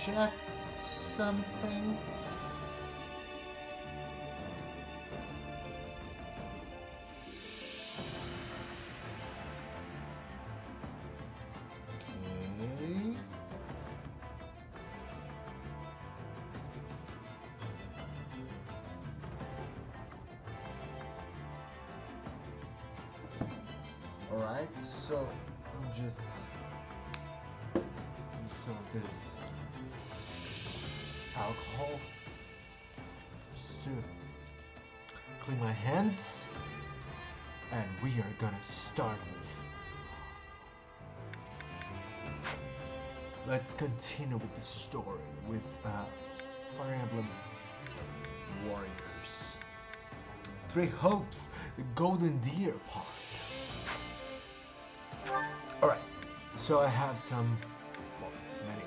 check something. Okay. Alright, so I'm just use some of this alcohol just to clean my hands, and we are gonna start with. Let's continue with the story with Fire Emblem Warriors. Three Hopes, the Golden Deer part. Alright, so I have some, well, many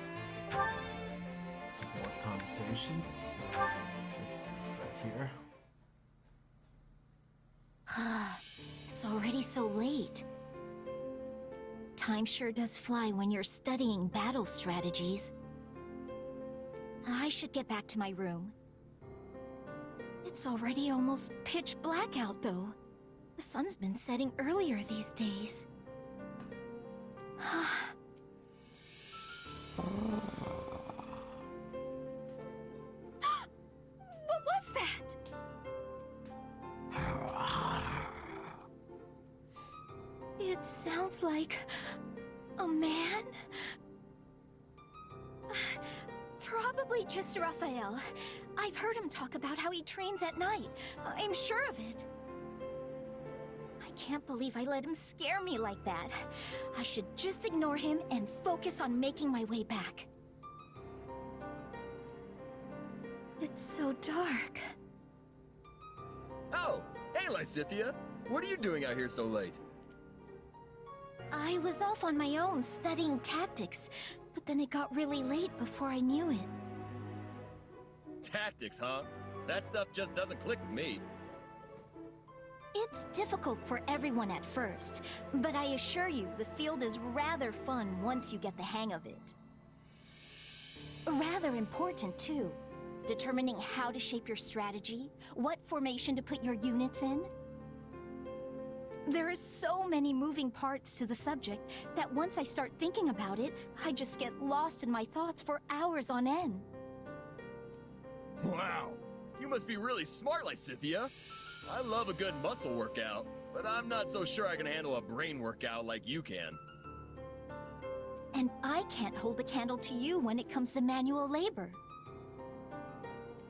support conversations. Let's start right here. It's already so late. Time sure does fly when you're studying battle strategies. I should get back to my room. It's already almost pitch black out, though. The sun's been setting earlier these days. What was that? It sounds like a man. Probably just Raphael. I've heard him talk about how he trains at night. I'm sure of it. I can't believe I let him scare me like that. I should just ignore him and focus on making my way back. It's so dark. Oh, hey Lysithia! What are you doing out here so late? I was off on my own studying tactics, but then it got really late before I knew it. Tactics, huh? That stuff just doesn't click with me. It's difficult for everyone at first, but I assure you the field is rather fun once you get the hang of it. Rather important, too. Determining how to shape your strategy, what formation to put your units in. There are so many moving parts to the subject that once I start thinking about it, I just get lost in my thoughts for hours on end. Wow! You must be really smart, Lysithia! I love a good muscle workout, but I'm not so sure I can handle a brain workout like you can. And I can't hold a candle to you when it comes to manual labor.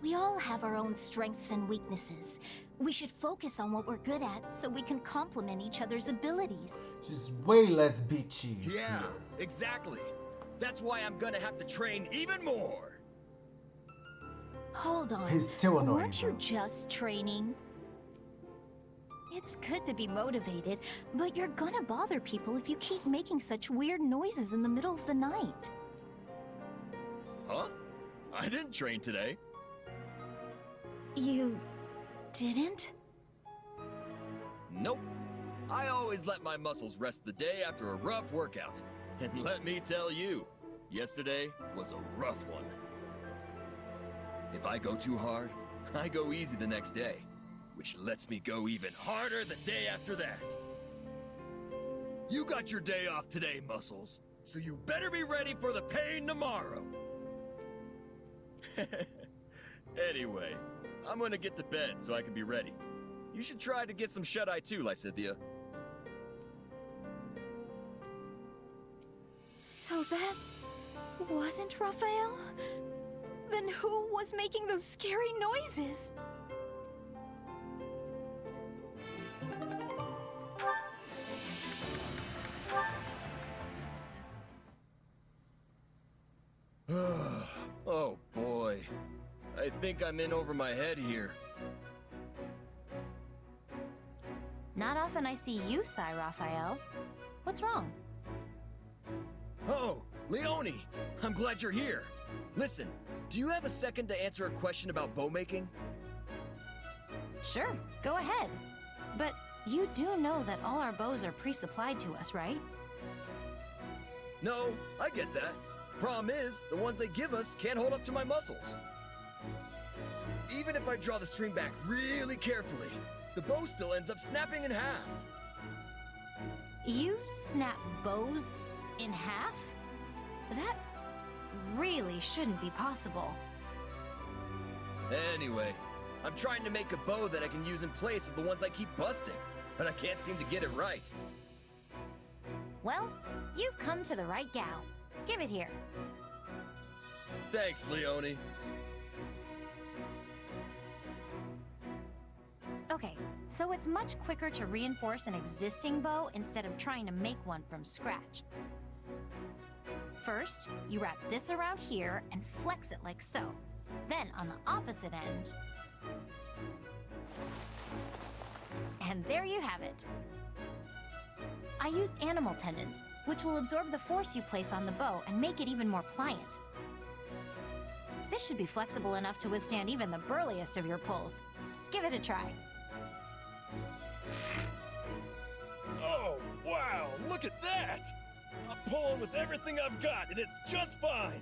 We all have our own strengths and weaknesses. We should focus on what we're good at so we can complement each other's abilities. She's way less bitchy. Yeah, here. exactly. That's why I'm gonna have to train even more. Hold on. He's still annoying. Weren't you though. just training? It's good to be motivated, but you're gonna bother people if you keep making such weird noises in the middle of the night. Huh? I didn't train today. You didn't? Nope. I always let my muscles rest the day after a rough workout. And let me tell you, yesterday was a rough one. If I go too hard, I go easy the next day, which lets me go even harder the day after that. You got your day off today, muscles, so you better be ready for the pain tomorrow. Anyway, I'm gonna get to bed so I can be ready. You should try to get some shut-eye too, Lysithia. So that wasn't Raphael? Then who was making those scary noises? Oh boy. I think I'm in over my head here. Not often I see you sigh, Raphael. What's wrong? Oh, Leone! I'm glad you're here. Listen, do you have a second to answer a question about bow making? Sure, go ahead. But you do know that all our bows are pre-supplied to us, right? No, I get that. Problem is, the ones they give us can't hold up to my muscles. Even if I draw the string back really carefully, the bow still ends up snapping in half. You snap bows in half? That really shouldn't be possible. Anyway, I'm trying to make a bow that I can use in place of the ones I keep busting, but I can't seem to get it right. Well, you've come to the right gal. Give it here. Thanks, Leone. Okay, so it's much quicker to reinforce an existing bow instead of trying to make one from scratch. First, you wrap this around here and flex it like so. Then on the opposite end... And there you have it. I used animal tendons, which will absorb the force you place on the bow and make it even more pliant. This should be flexible enough to withstand even the burliest of your pulls. Give it a try. Oh, wow, look at that! I'm pulling with everything I've got, and it's just fine!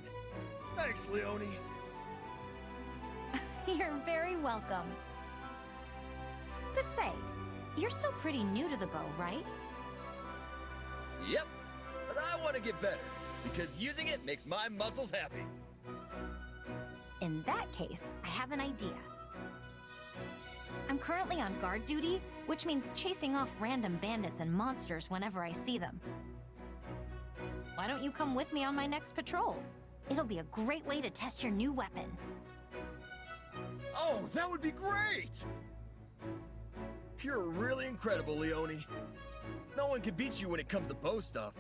Thanks, Leone. You're very welcome. But say, you're still pretty new to the bow, right? Yep, but I want to get better, because using it makes my muscles happy. In that case, I have an idea. I'm currently on guard duty, which means chasing off random bandits and monsters whenever I see them. Why don't you come with me on my next patrol? It'll be a great way to test your new weapon. Oh, that would be great! You're really incredible, Leone. No one can beat you when it comes to bow stuff.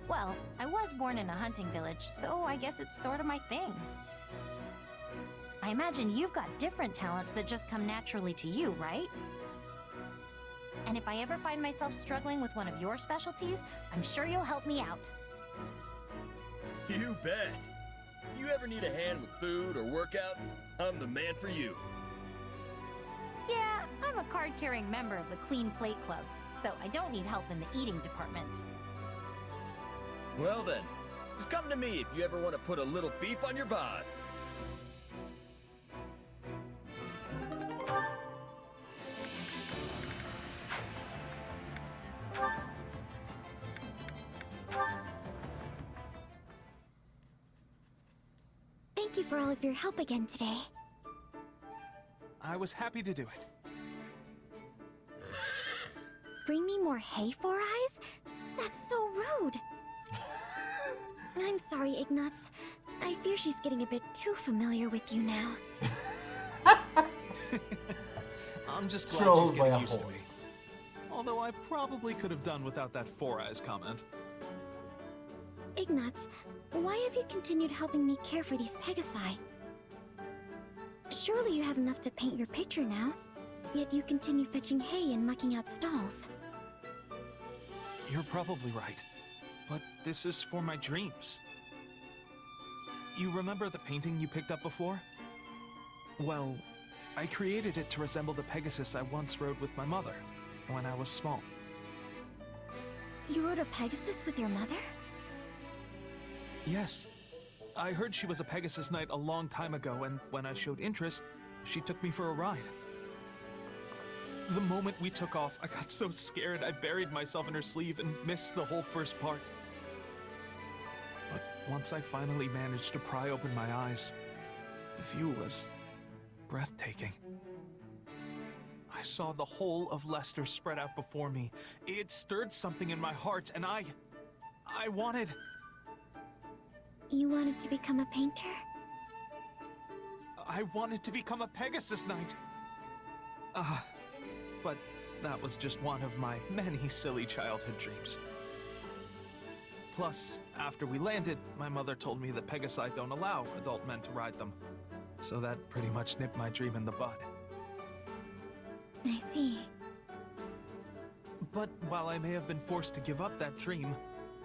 Well, I was born in a hunting village, so I guess it's sort of my thing. I imagine you've got different talents that just come naturally to you, right? And if I ever find myself struggling with one of your specialties, I'm sure you'll help me out. You bet! You ever need a hand with food or workouts, I'm the man for you. Yeah, I'm a card-carrying member of the Clean Plate Club, so I don't need help in the eating department. Well then, just come to me if you ever want to put a little beef on your bod. Thank you for all of your help again today. I was happy to do it. Bring me more hay, Four Eyes? That's so rude. I'm sorry, Ignatz. I fear she's getting a bit too familiar with you now. I'm just glad Trolled she's by getting a used to me. horse. Although I probably could have done without that Four Eyes comment. Ignatz, why have you continued helping me care for these Pegasi? Surely you have enough to paint your picture now, yet you continue fetching hay and mucking out stalls. You're probably right. But this is for my dreams. You remember the painting you picked up before? Well, I created it to resemble the Pegasus I once rode with my mother when I was small. You rode a Pegasus with your mother? Yes. I heard she was a Pegasus Knight a long time ago, and when I showed interest, she took me for a ride. The moment we took off, I got so scared I buried myself in her sleeve and missed the whole first part. But once I finally managed to pry open my eyes, the view was breathtaking. I saw the whole of Leicester spread out before me. It stirred something in my heart, and I wanted... You wanted to become a painter? I wanted to become a Pegasus Knight. But that was just one of my many silly childhood dreams. Plus, after we landed, my mother told me the Pegasi don't allow adult men to ride them. So that pretty much nipped my dream in the bud. I see. But while I may have been forced to give up that dream,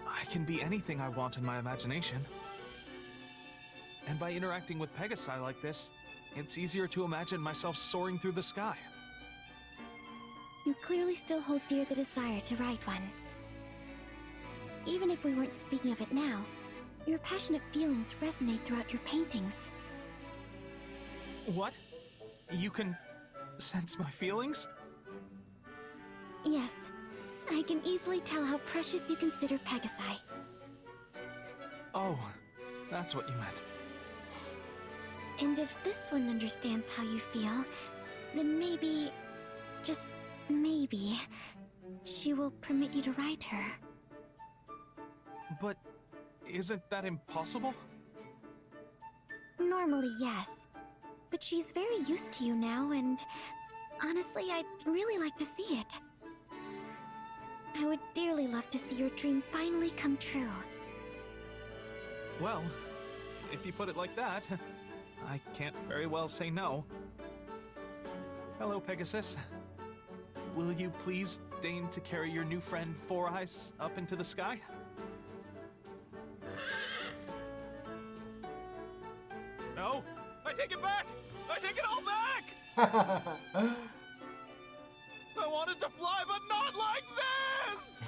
I can be anything I want in my imagination. And by interacting with Pegasi like this, it's easier to imagine myself soaring through the sky. You clearly still hold dear the desire to ride one. Even if we weren't speaking of it now, Your passionate feelings resonate throughout your paintings. What? You can sense my feelings? Yes, I can easily tell how precious you consider Pegasi. Oh, that's what you meant. And if this one understands how you feel, then maybe, just maybe, she will permit you to ride her. But isn't that impossible? Normally, yes. But she's very used to you now, and honestly, I'd really like to see it. I would dearly love to see your dream finally come true. Well, if you put it like that, I can't very well say no. Hello, Pegasus. Will you please deign to carry your new friend Four Eyes up into the sky? No! I take it back! I take it all back! I wanted to fly, but not like this!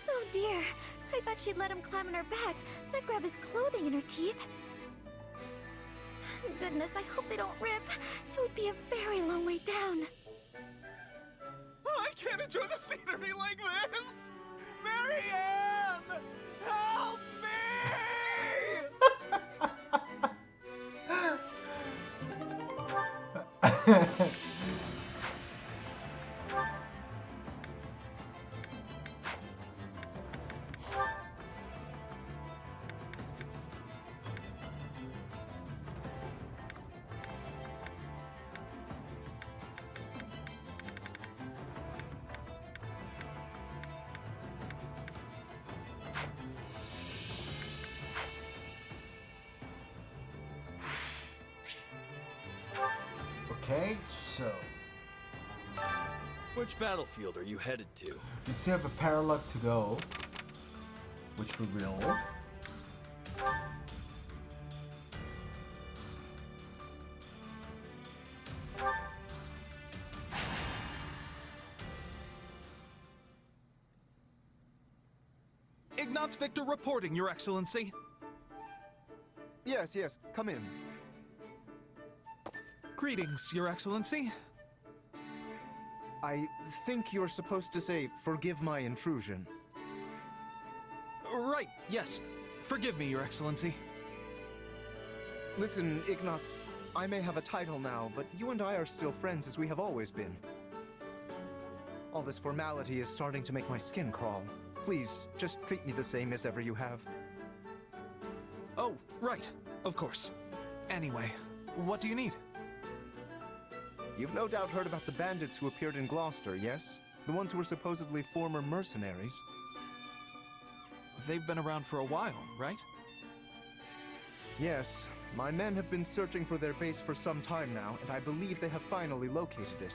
Oh dear, I thought she'd let him climb on her back, not grab his clothing in her teeth. Goodness, I hope they don't rip. It would be a very long way down. I can't enjoy the scenery like this! Marianne! Help me! Okay, so Which battlefield are you headed to? we still have a paralog to go, which we will. Ignatz Victor reporting, Your Excellency. Yes, yes, come in. Greetings, Your Excellency. I think you're supposed to say, forgive my intrusion. Right, yes. Forgive me, Your Excellency. Listen, Ignatz, I may have a title now, but you and I are still friends as we have always been. All this formality is starting to make my skin crawl. Please, just treat me the same as ever you have. Oh, right. Of course. Anyway, what do you need? You've no doubt heard about the bandits who appeared in Gloucester, yes? The ones who were supposedly former mercenaries. They've been around for a while, right? Yes, my men have been searching for their base for some time now, and I believe they have finally located it.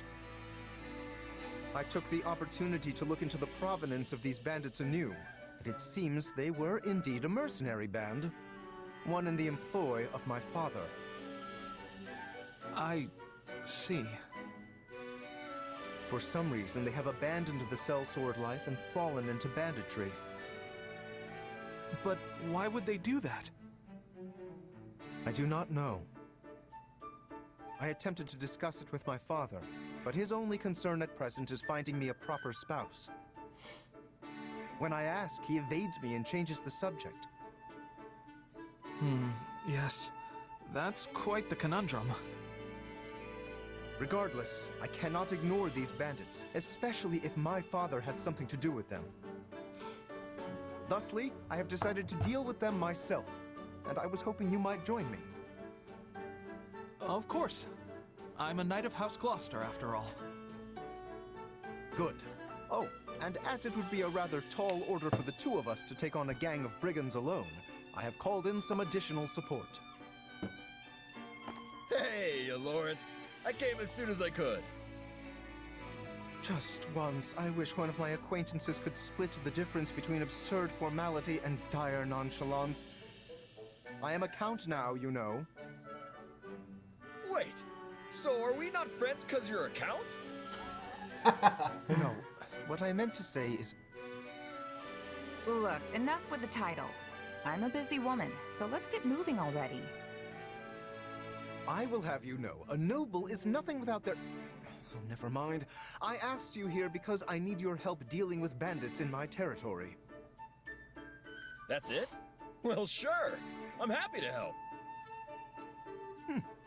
I took the opportunity to look into the provenance of these bandits anew, and it seems they were indeed a mercenary band. One in the employ of my father. I see. For some reason, they have abandoned the sellsword life and fallen into banditry. But why would they do that? I do not know. I attempted to discuss it with my father, but his only concern at present is finding me a proper spouse. When I ask, he evades me and changes the subject. Yes. That's quite the conundrum. Regardless, I cannot ignore these bandits, especially if my father had something to do with them. Thusly, I have decided to deal with them myself, and I was hoping you might join me. Of course. I'm a knight of House Gloucester, after all. Good. Oh, and as it would be a rather tall order for the two of us to take on a gang of brigands alone, I have called in some additional support. Hey, Lawrence. I came as soon as I could. Just once, I wish one of my acquaintances could split the difference between absurd formality and dire nonchalance. I am a count now, you know. Wait, so are we not friends because you're a count? No, what I meant to say is... Look, enough with the titles. I'm a busy woman, so let's get moving already. I will have you know, a noble is nothing without their... Oh, never mind. I asked you here because I need your help dealing with bandits in my territory. That's it? Well, sure. I'm happy to help.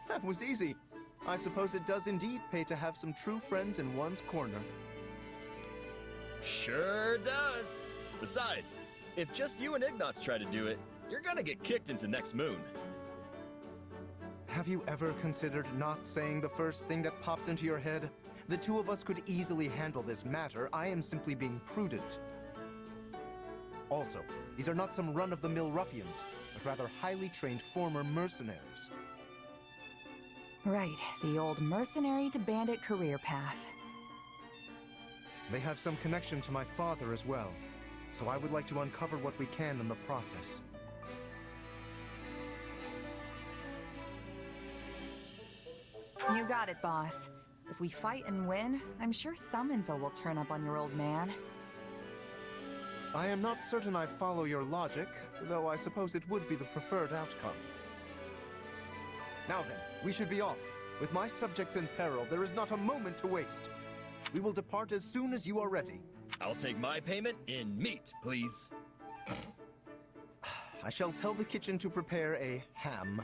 That was easy. I suppose it does indeed pay to have some true friends in one's corner. Sure does. Besides, if just you and Ignatz try to do it, you're gonna get kicked into next moon. Have you ever considered not saying the first thing that pops into your head? The two of us could easily handle this matter. I am simply being prudent. Also, these are not some run-of-the-mill ruffians, but rather highly trained former mercenaries. Right, the old mercenary to bandit career path. They have some connection to my father as well, so I would like to uncover what we can in the process. You got it, boss. If we fight and win, I'm sure some info will turn up on your old man. I am not certain I follow your logic, though I suppose it would be the preferred outcome. Now then, we should be off. With my subjects in peril, there is not a moment to waste. We will depart as soon as you are ready. I'll take my payment in meat, please. I shall tell the kitchen to prepare a ham.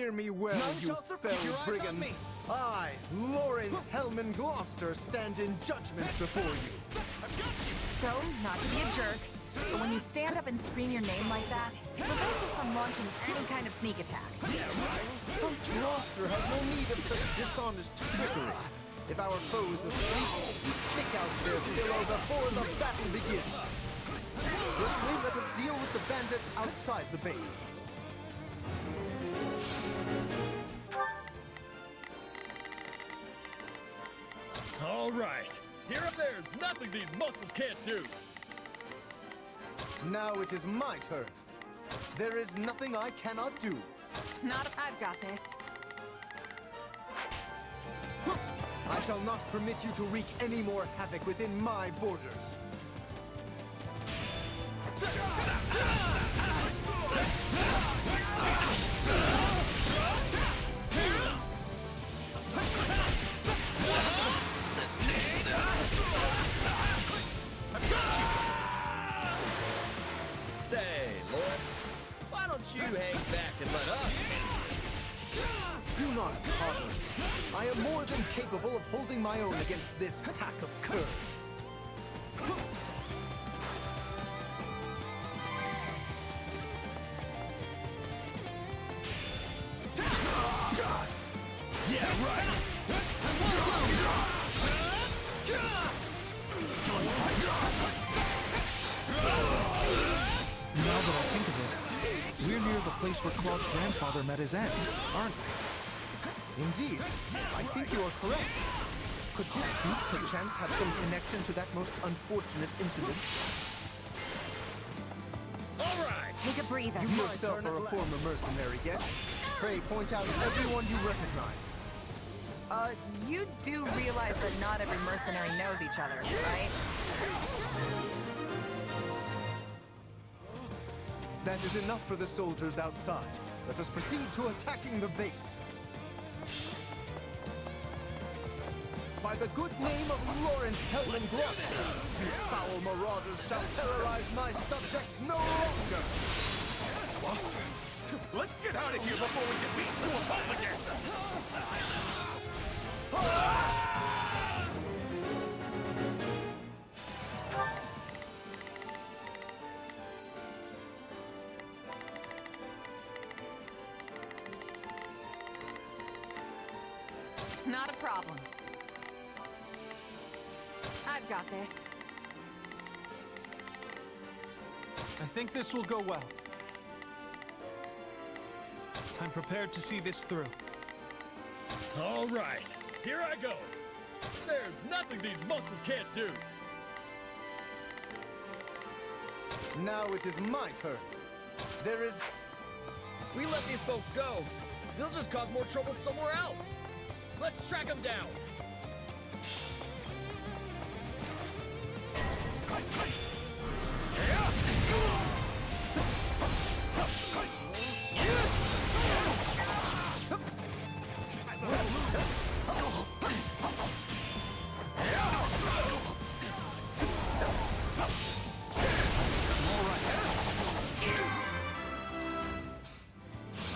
Hear me well, None you shall keep your fell eyes on brigands. me. I, Lawrence Hellman Gloucester, stand in judgment before you. So, not to be a jerk, but when you stand up and scream your name like that, it prevents us from launching any kind of sneak attack. Host Gloucester has no need of such dishonest trickery. If our foe is asleep, we kick out their pillow before the battle begins. Firstly, let us deal with the bandits outside the base. All right. Here up there's nothing these muscles can't do. Now it is my turn. There is nothing I cannot do. Not if I've got this. I shall not permit you to wreak any more havoc within my borders. Say, Lawrence, why don't you hang back and let us handle this? Do not coddle me. I am more than capable of holding my own against this pack of curs. Yeah, right. Now that I think of it, we're near the place where Claude's grandfather met his end, aren't we? Indeed, I think you are correct. Could this group perchance have some connection to that most unfortunate incident? All right. Take a breather. You yourself are a former mercenary, yes? Pray point out everyone you recognize. You do realize that not every mercenary knows each other, right? That is enough for the soldiers outside. Let us proceed to attacking the base. By the good name of Lawrence Hellman Gloucester, you foul marauders shall terrorize my subjects no longer! Gloucester, let's get out of here before we get beaten to a pulp again! Not a problem. I've got this. I think this will go well. I'm prepared to see this through. All right. Here I go. There's nothing these muscles can't do. Now it is my turn. There is... If we let these folks go, they'll just cause more trouble somewhere else. Let's track them down.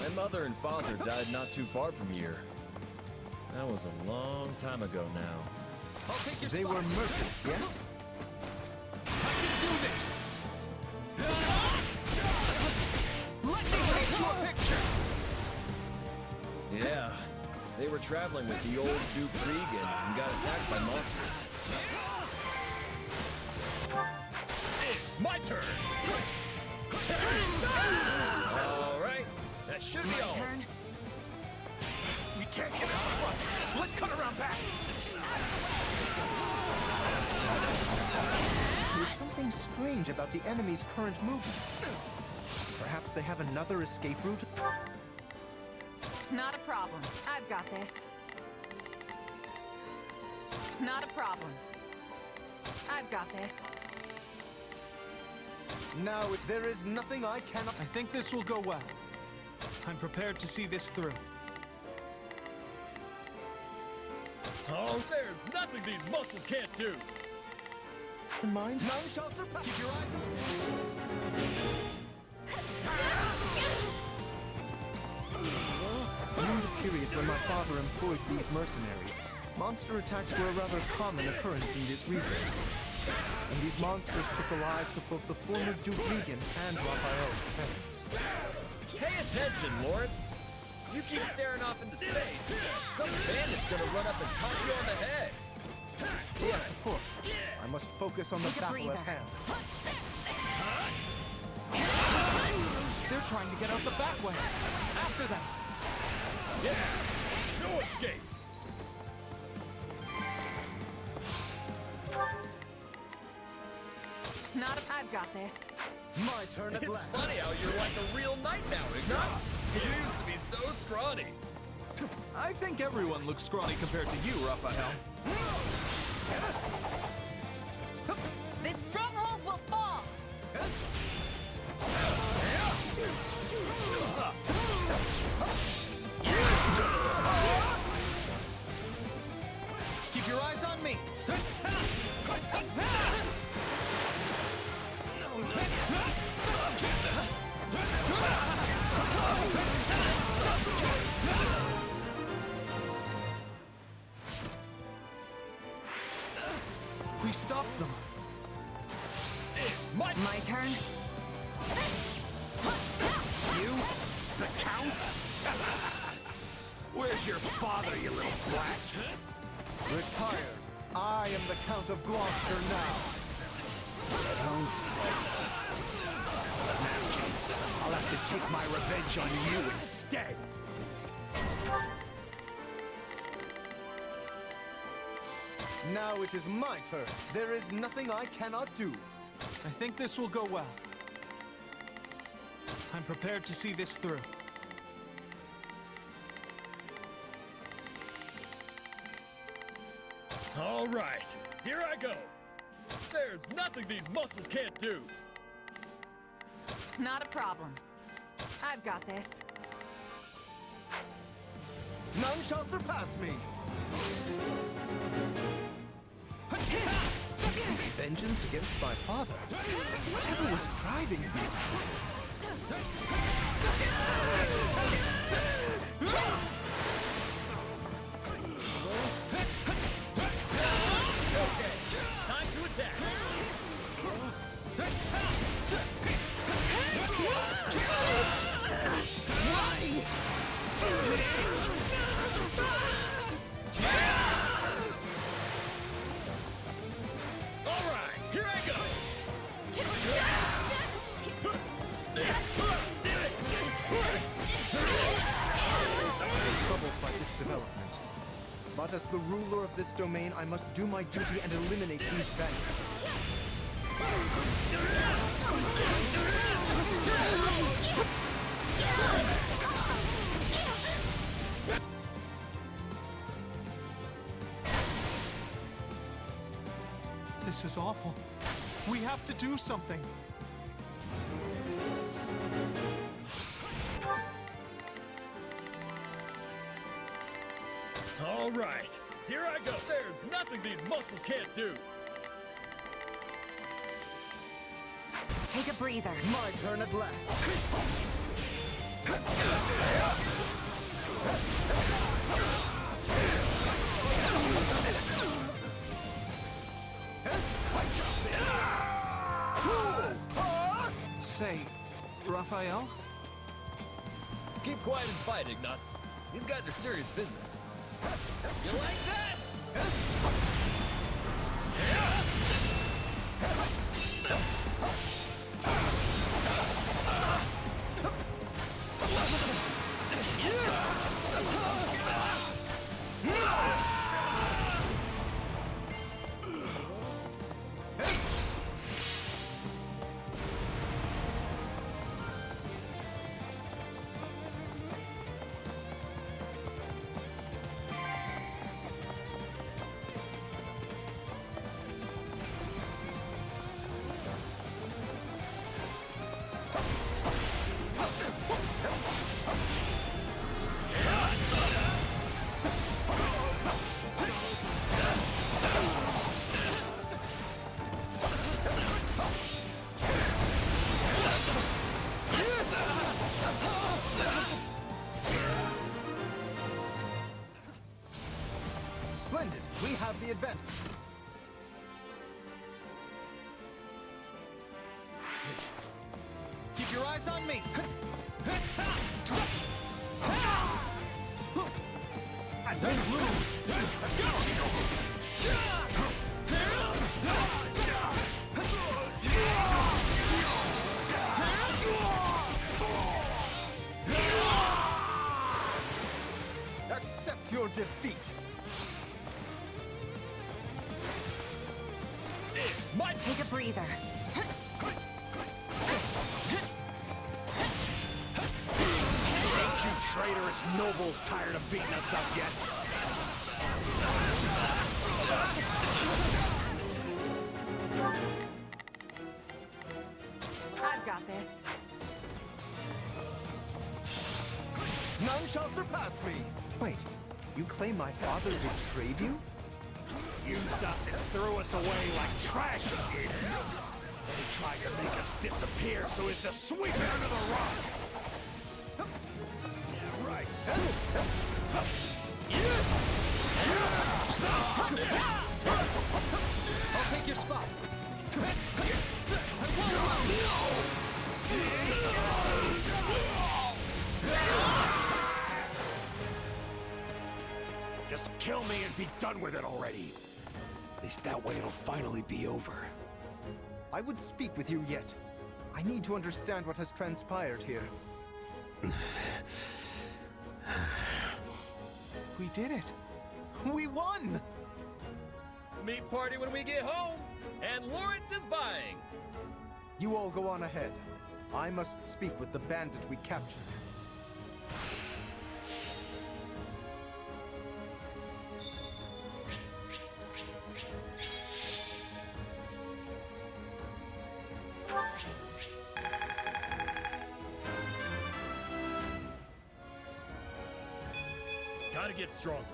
My mother and father died not too far from here. That was a long time ago now. I'll take your They spot. were merchants, yes? I can do this! Let me paint you a picture! Yeah, they were traveling with the old Duke Regan and got attacked by monsters. It's my turn! All right, that should be all. Turn. We can't get it all at once. Let's cut around back. There's something strange about the enemy's current movements. Perhaps they have another escape route? Not a problem. I've got this. Not a problem. I've got this. Now there is nothing I cannot... I think this will go well. I'm prepared to see this through. Oh, there's nothing these muscles can't do. in mind. None shall surpass. Keep your eyes on. when my father employed these mercenaries, monster attacks were a rather common occurrence in this region. And these monsters took the lives of both the former Duke Regan and Raphael's parents. Pay attention, Lawrence. You keep staring off into space, some bandit's gonna run up and pop you on the head. Yes, of course. I must focus on the Take a battle breather. at hand. They're trying to get out the back way. After them. Yeah, no escape. Not if I've got this. My turn at It's last. funny how you're like a real knight now, Ignatz. You used to be so scrawny. I think everyone looks scrawny compared to you, Raphael. This stronghold will fall! Keep your eyes on me. We stopped them. It's my My turn? You? The Count? Where's your father, you little brat? Retired. I am the Count of Gloucester now. Don't say that. In that case, I'll have to take my revenge on you instead. Now it is my turn. There is nothing I cannot do. I think this will go well. I'm prepared to see this through. All right, here I go. There's nothing these muscles can't do. Not a problem. I've got this. None shall surpass me. He seeks vengeance against my father. Whatever was driving these Okay, time to attack. All right, here I go. troubled by this development. But as the ruler of this domain, I must do my duty and eliminate these bandits. This is awful. We have to do something. All right, here I go. There's nothing these muscles can't do. Take a breather. My turn at last. Say, Raphael? Keep quiet and fight, Ignatz. These guys are serious business. You like that? Splendid! We have the advantage. Keep your eyes on me! And then lose! Accept your defeat! It's my Take a breather. Ain't you traitorous nobles tired of beating us up yet? I've got this. None shall surpass me! Wait, you claim my father betrayed you? Used us and threw us away like trash he did. Then he tried to make us disappear so as to sweep it under the rug. Yeah, right. I'll take your spot. Just kill me and be done with it already. At least that way it'll finally be over. I would speak with you yet. I need to understand what has transpired here. We did it. We won! meat party when we get home, and Lawrence is buying. You all go on ahead. I must speak with the bandit we captured. Gotta get stronger.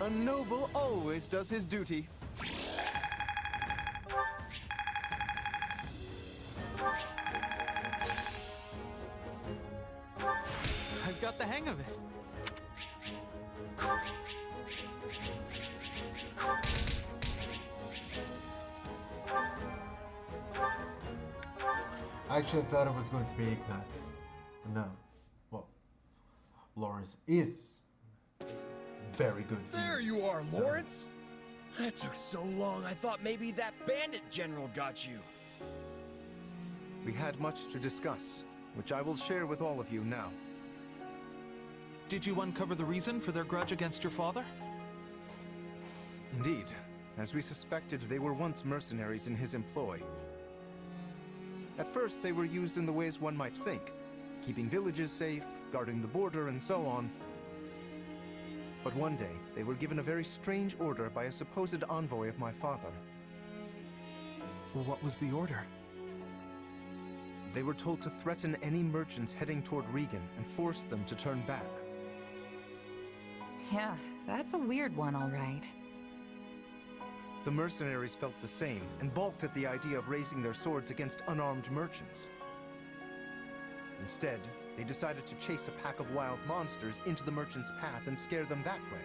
A noble always does his duty. I've got the hang of it. I actually thought it was going to be Ignatz. No. Well, Lawrence is very good. There you are, Lawrence! That took so long, I thought maybe that bandit general got you. We had much to discuss, which I will share with all of you now. Did you uncover the reason for their grudge against your father? Indeed, as we suspected, they were once mercenaries in his employ. At first, they were used in the ways one might think, keeping villages safe, guarding the border, and so on. But one day, they were given a very strange order by a supposed envoy of my father. What was the order? They were told to threaten any merchants heading toward Regan and force them to turn back. Yeah, that's a weird one, all right. The mercenaries felt the same and balked at the idea of raising their swords against unarmed merchants. Instead, they decided to chase a pack of wild monsters into the merchants' path and scare them that way.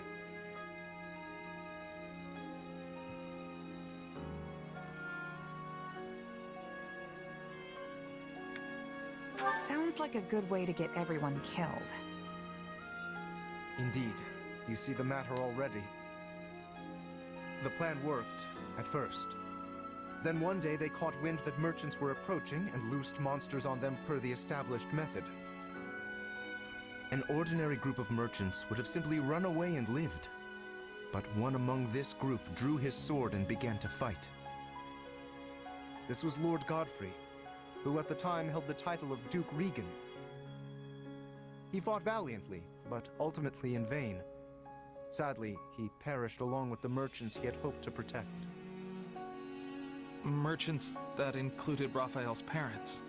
Sounds like a good way to get everyone killed. Indeed, you see the matter already. The plan worked, at first. Then one day they caught wind that merchants were approaching and loosed monsters on them per the established method. An ordinary group of merchants would have simply run away and lived. But one among this group drew his sword and began to fight. This was Lord Godfrey, who at the time held the title of Duke Regan. He fought valiantly, but ultimately in vain. Sadly, he perished along with the merchants he had hoped to protect. Merchants that included Raphael's parents.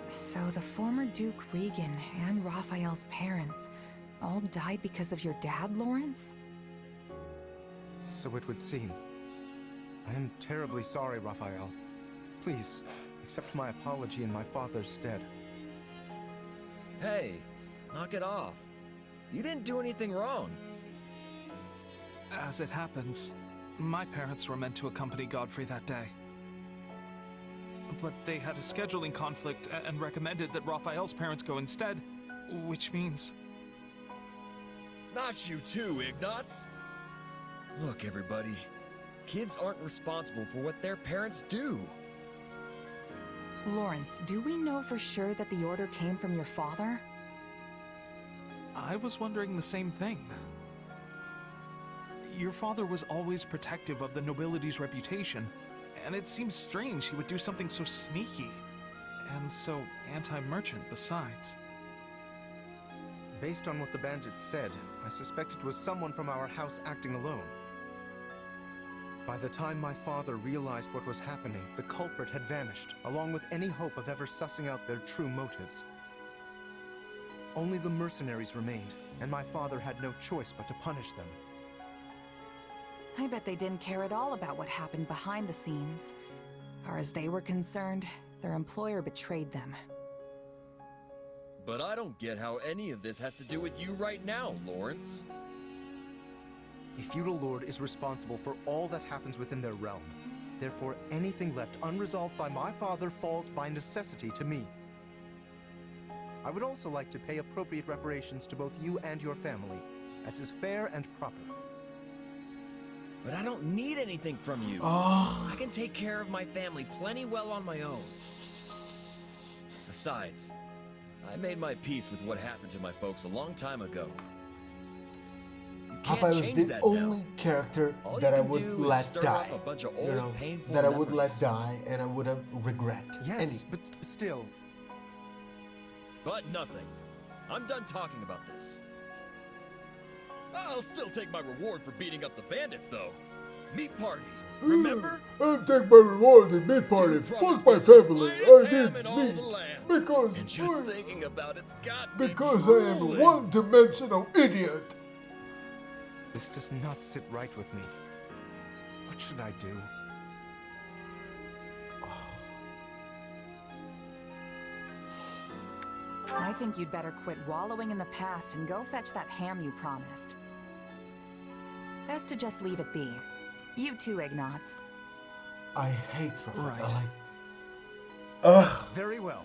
So the former Duke Regan and Raphael's parents all died because of your dad, Lawrence? So it would seem. I am terribly sorry, Raphael. Please, accept my apology in my father's stead. Hey, knock it off. You didn't do anything wrong. As it happens, my parents were meant to accompany Godfrey that day. But they had a scheduling conflict and recommended that Raphael's parents go instead, which means... Not you too, Ignatz. Look, everybody. Kids aren't responsible for what their parents do. Lawrence, do we know for sure that the order came from your father? I was wondering the same thing. Your father was always protective of the nobility's reputation, and it seems strange he would do something so sneaky, and so anti-merchant besides. Based on what the bandits said, I suspect it was someone from our house acting alone. By the time my father realized what was happening, the culprit had vanished, along with any hope of ever sussing out their true motives. Only the mercenaries remained, and my father had no choice but to punish them. I bet they didn't care at all about what happened behind the scenes. Far as they were concerned, their employer betrayed them. But I don't get how any of this has to do with you right now, Lawrence. A feudal lord is responsible for all that happens within their realm. Therefore, anything left unresolved by my father falls by necessity to me. I would also like to pay appropriate reparations to both you and your family, as is fair and proper. But I don't need anything from you. Oh. I can take care of my family plenty well on my own. Besides, I made my peace with what happened to my folks a long time ago. You Raphael can't was change the that only now. character All that you I can would do is let stir die. up a bunch of You old, know, painful that I would let memories. die and I would have regret. Yes, but still. But nothing. I'm done talking about this. I'll still take my reward for beating up the bandits, though. Meat party. Remember? I'll take my reward in meat party. You Fuck promised my me the family. finest I ham need in all the meat. land. Because, And just thinking about it's got me because I am a drooling. one-dimensional idiot. This does not sit right with me. What should I do? I think you'd better quit wallowing in the past and go fetch that ham you promised. Best to just leave it be. You too, Ignatz. I hate Raphael. Right. Ugh. Very well.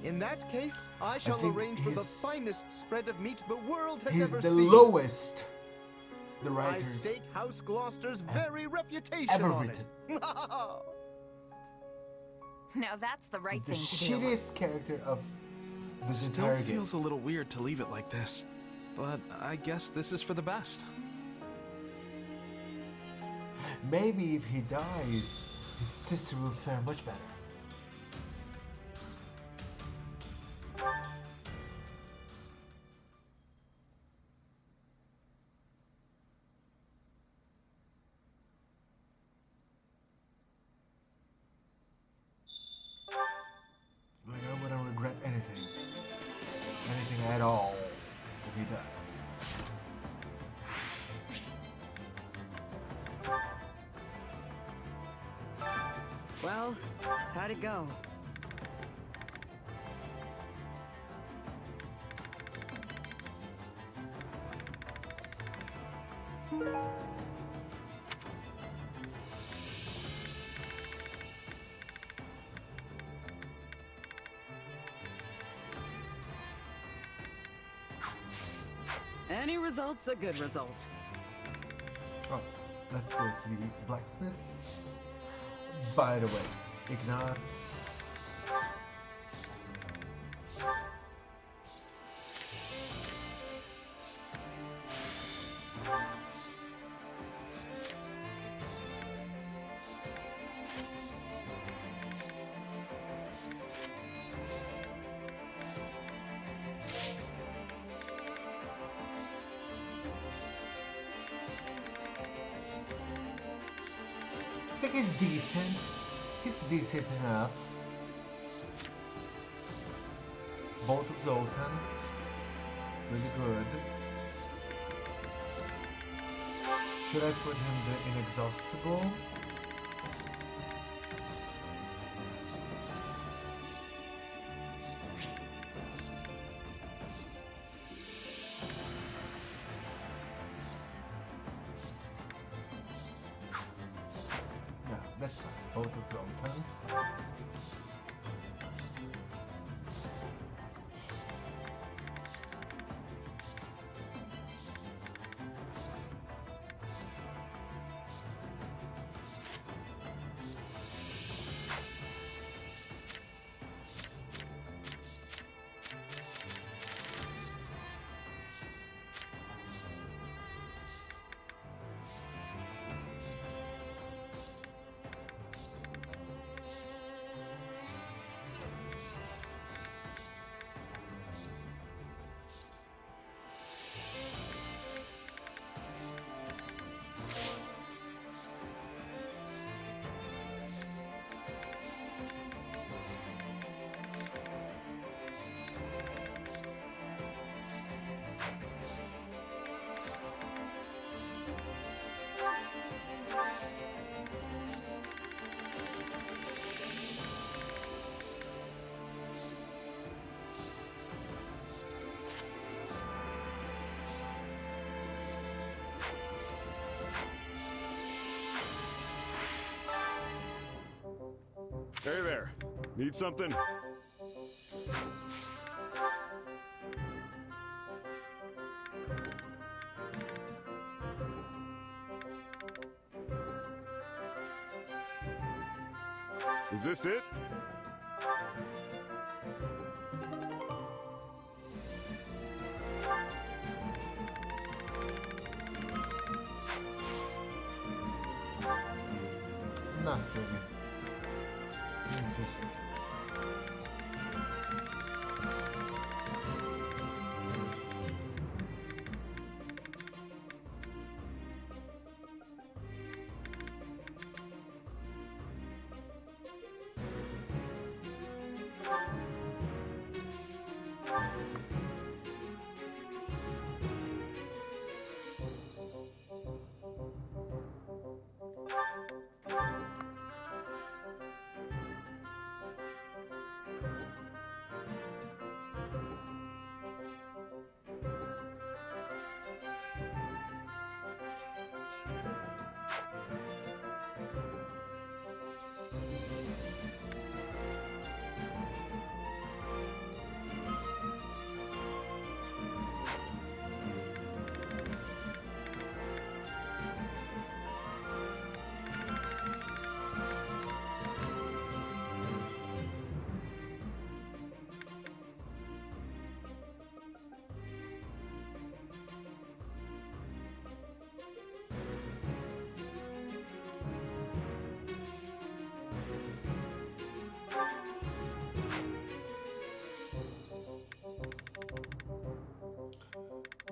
In that case, I shall think arrange for the he's- finest spread of meat the world has He's ever the seen. lowest the I writers stake House Gloucester's very reputation ever on written. it. Now that's the right He's the thing to do. shittiest character of this Still entire game. feels a little weird to leave it like this, but I guess this is for the best. Maybe if he dies, his sister will fare much better. Like, I wouldn't regret anything. Anything at all if he died. Well, how'd it go? Any result's a good result. Oh, let's go to the blacksmith. By the way, Ignatz. I think he's decent. He's decent enough. Bolt of Zoltan. Really good. Should I put him the inexhaustible? Zoltan. Hey there. Need something? Is this it? Not really. Just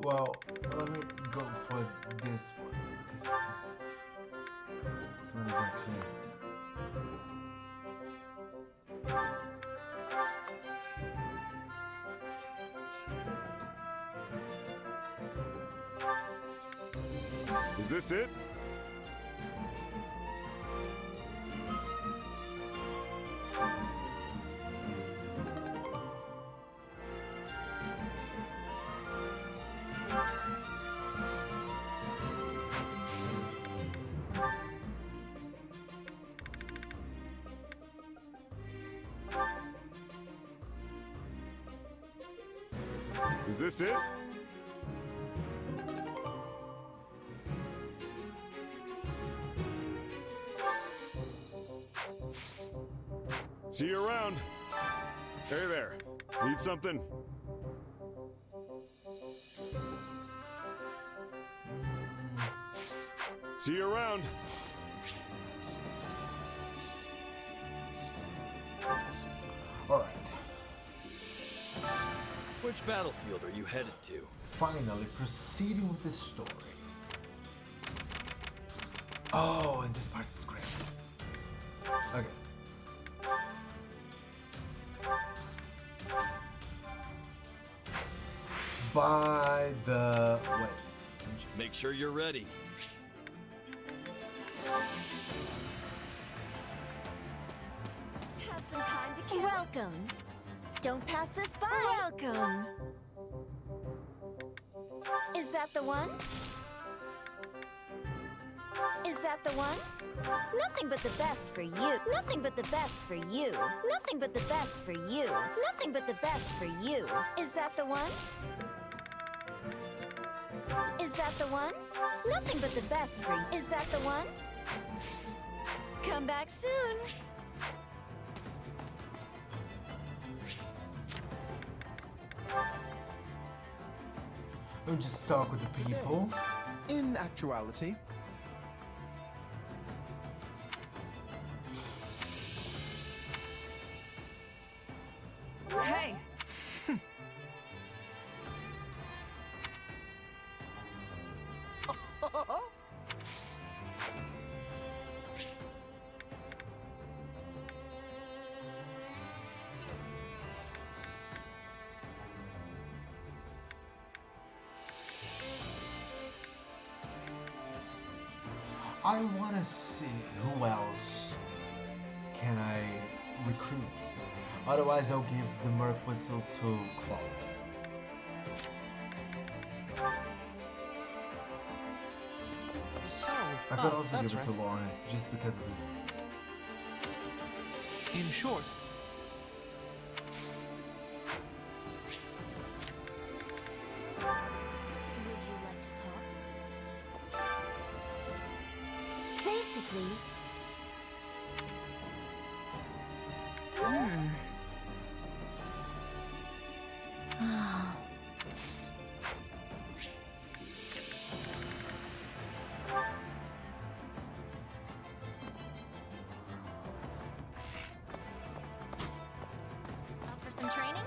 well, let me go for this one because this one is actually Is this it? Is this it? See you around. Hey there. Need something? See you around. all right. Which battlefield are you headed to? Finally, proceeding with the story. Oh, and this part is great. Okay. By the way, Make sure you're ready. Have some time to kill. Welcome. Don't pass this by. Welcome. Is that the one? Is that the one? Nothing but the best for you. Nothing but the best for you. Nothing but the best for you. Nothing but the best for you. Is that the one? Is that the one? Nothing but the best for you. Is that the one? Come back soon. Don't just talk with the people. In actuality, Hey! I want to see who else can I recruit. Otherwise, I'll give the Merc Whistle to Claude. So, I could also that's give it to right. Lawrence just because of this. In short, Would you like to talk? Basically, Up for some training?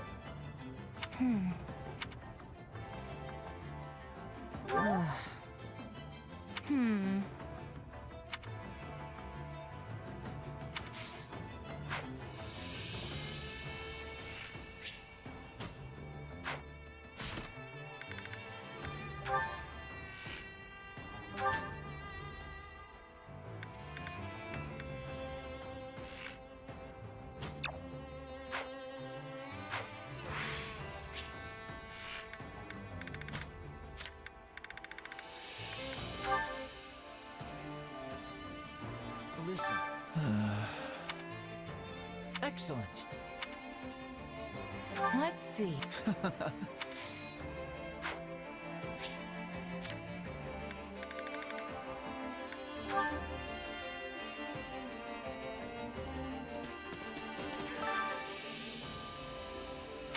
Listen. Excellent. Let's see.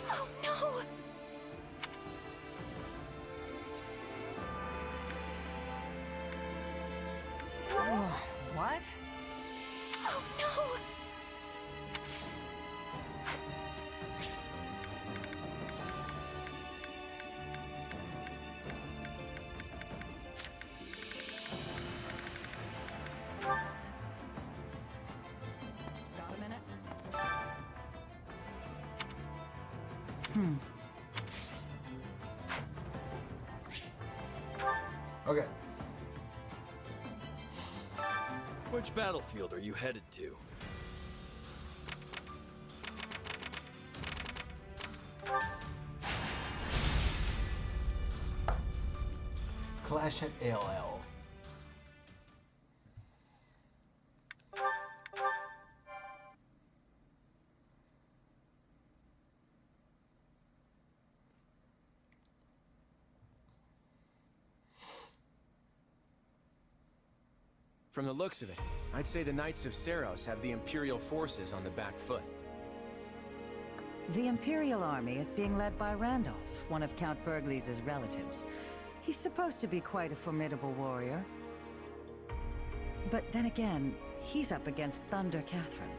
oh no! What? Oh no! Got a minute? Okay. Which battlefield are you headed to? Clash at ALL. From the looks of it, I'd say the Knights of Seros have the Imperial forces on the back foot. The Imperial Army is being led by Randolph, one of Count Burgleys' relatives. He's supposed to be quite a formidable warrior. But then again, he's up against Thunder Catherine.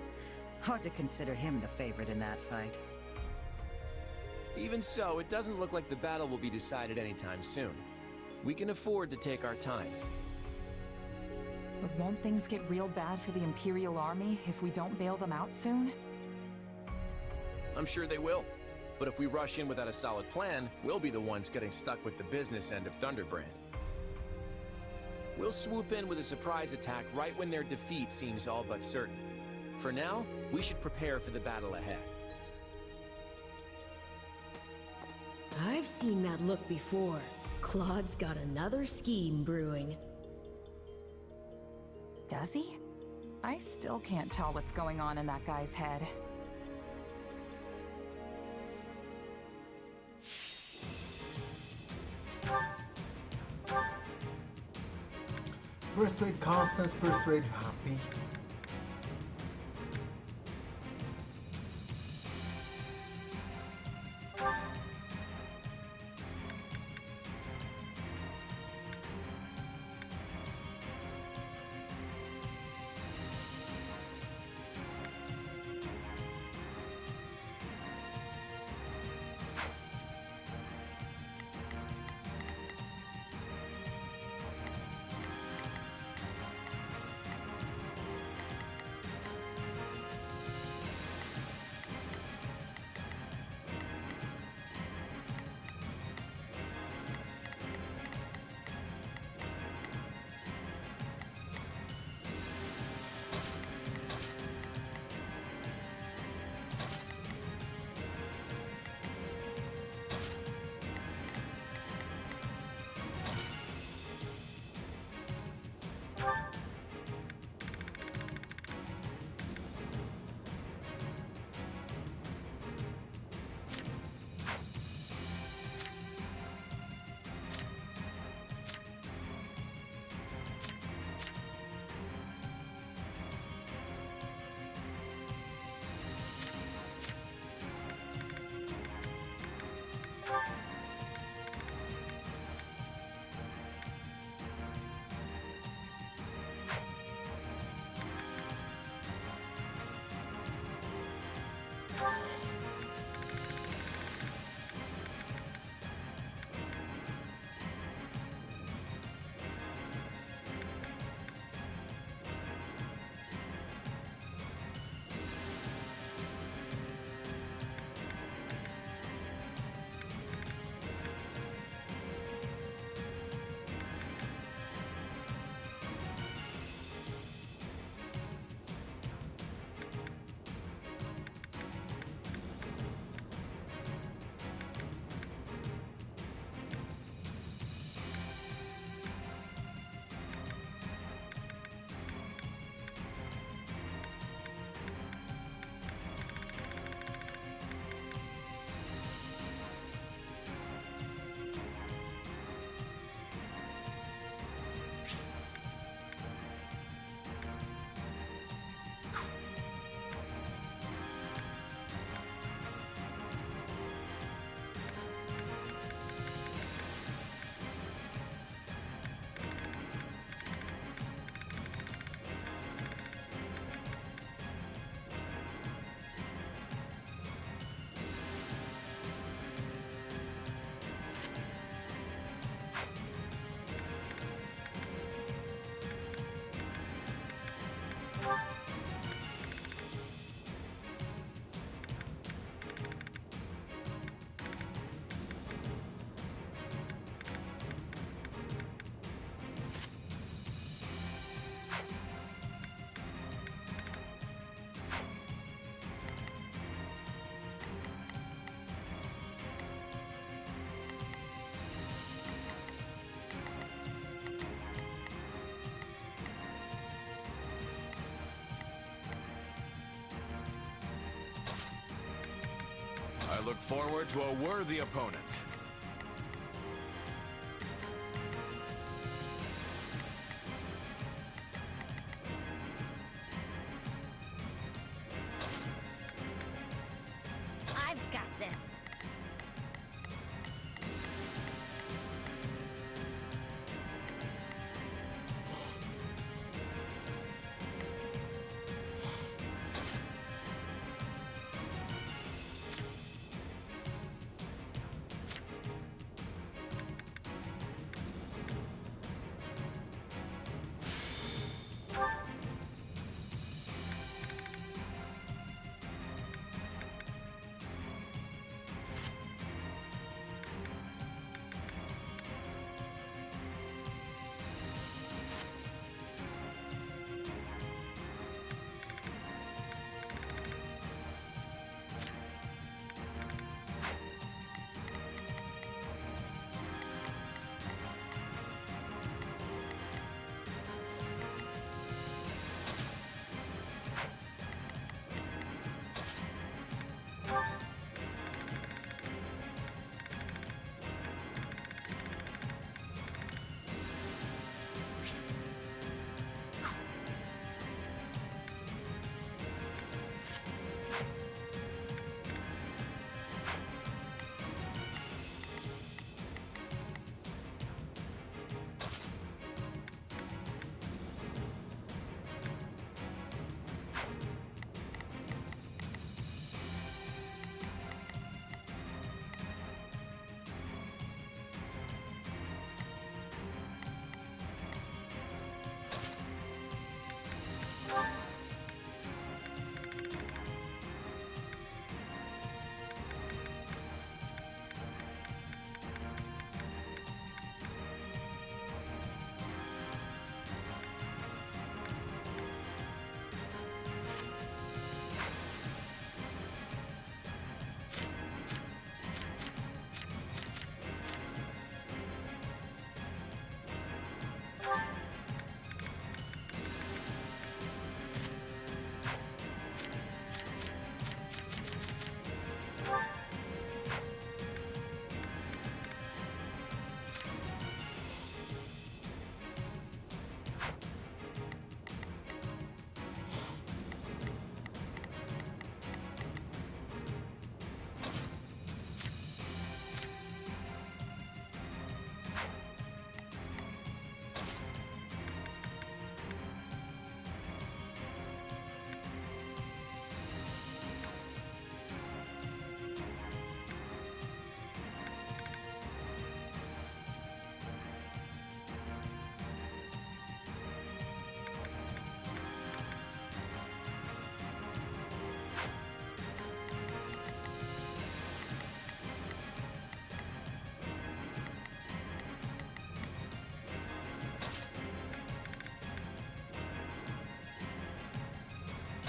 Hard to consider him the favorite in that fight. Even so, it doesn't look like the battle will be decided anytime soon. We can afford to take our time. But won't things get real bad for the Imperial Army if we don't bail them out soon? I'm sure they will. But if we rush in without a solid plan, we'll be the ones getting stuck with the business end of Thunderbrand. We'll swoop in with a surprise attack right when their defeat seems all but certain. For now, we should prepare for the battle ahead. I've seen that look before. Claude's got another scheme brewing. Does he? I still can't tell what's going on in that guy's head. Persuade Constance, persuade Happy. I look forward to a worthy opponent. I've got this.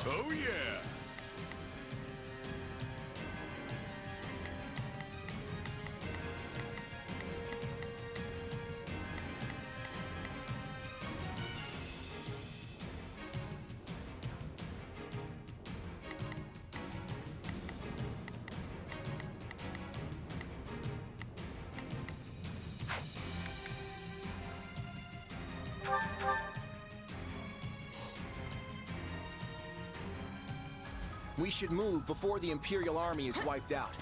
Oh yeah! We should move before the Imperial army is wiped out.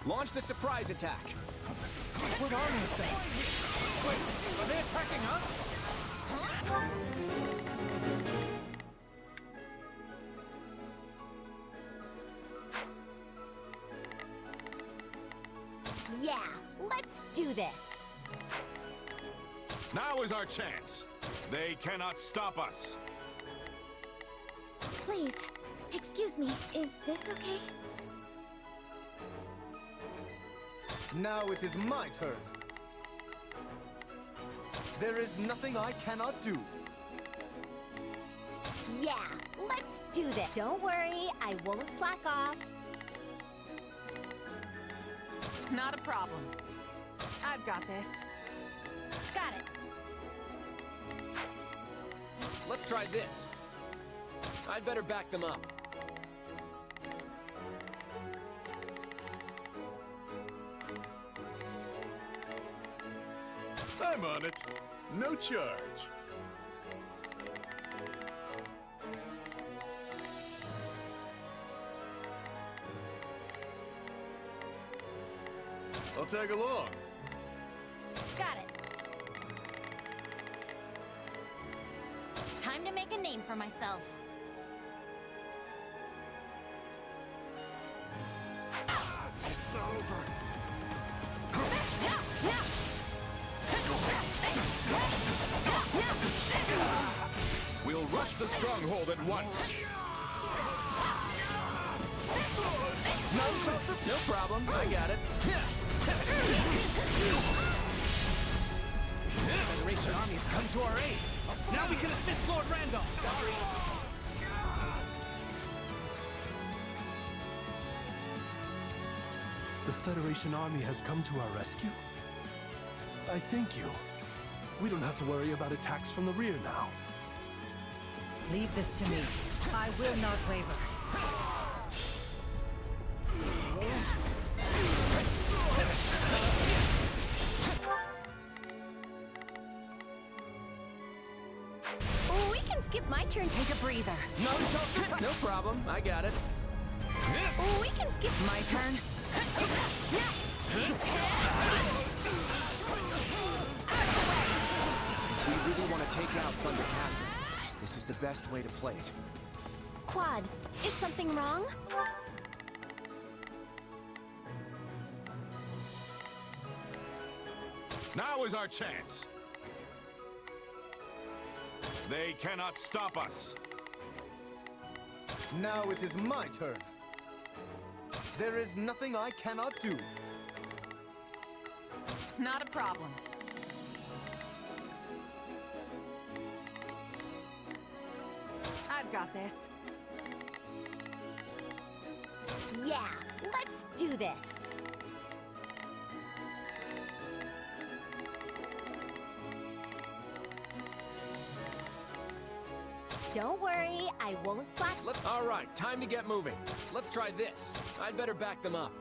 Launch the surprise attack. What army is that? Wait, are they attacking us? Yeah, let's do this. Now is our chance. They cannot stop us. Please, excuse me, is this okay? Now it is my turn. There is nothing I cannot do. Yeah, let's do this. Don't worry, I won't slack off. Not a problem. I've got this. Got it. Let's try this. I'd better back them up. I'm on it. No charge. I'll tag along. Got it. Time to make a name for myself. It's over. We'll rush the stronghold at once. No problem. I got it. The Federation army has come to our aid. Now we can assist Lord Randolph. Sorry. The Federation army has come to our rescue? I thank you. We don't have to worry about attacks from the rear now. Leave this to me. I will not waver. We can skip my turn. Take a breather. No problem. I got it. We can skip My turn. We really want to take out Thunder Captain. This is the best way to play it. Quad, is something wrong? Now is our chance. They cannot stop us. Now it is my turn. There is nothing I cannot do. Not a problem. I've got this. Yeah, let's do this. Don't worry, I won't slack. All right, time to get moving. Let's try this. I'd better back them up.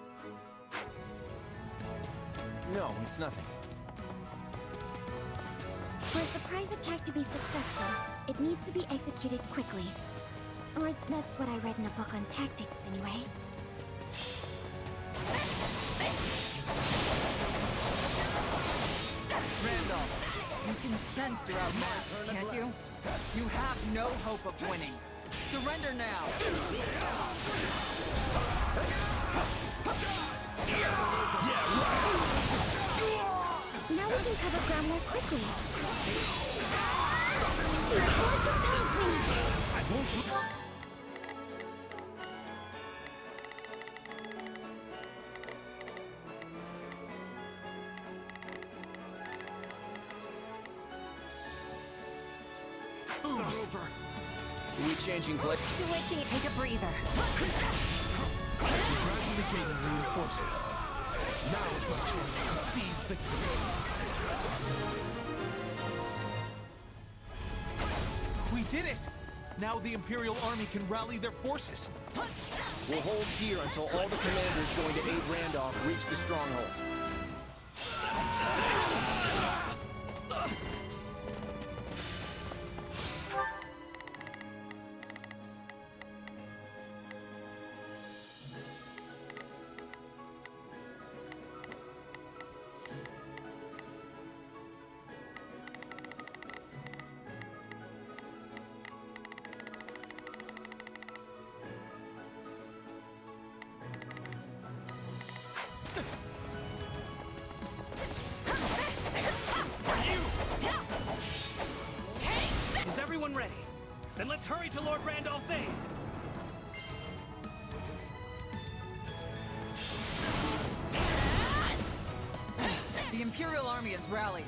No, it's nothing. For a surprise attack to be successful, it needs to be executed quickly. Or that's what I read in a book on tactics, anyway. Randolph, you can sense you're outmatched, can't you? You have no hope of winning. Surrender now! Now we can cover ground more quickly. My blood compels me! I won't... Ooze. Are we changing place? Switching. Take a breather. Gradually gaining reinforcements. Now is my chance to seize victory. We did it! Now the Imperial Army can rally their forces. We'll hold here until all the commanders going to aid Randolph reach the stronghold. Is everyone ready? Then let's hurry to Lord Randolph's aid! The Imperial Army is rallied.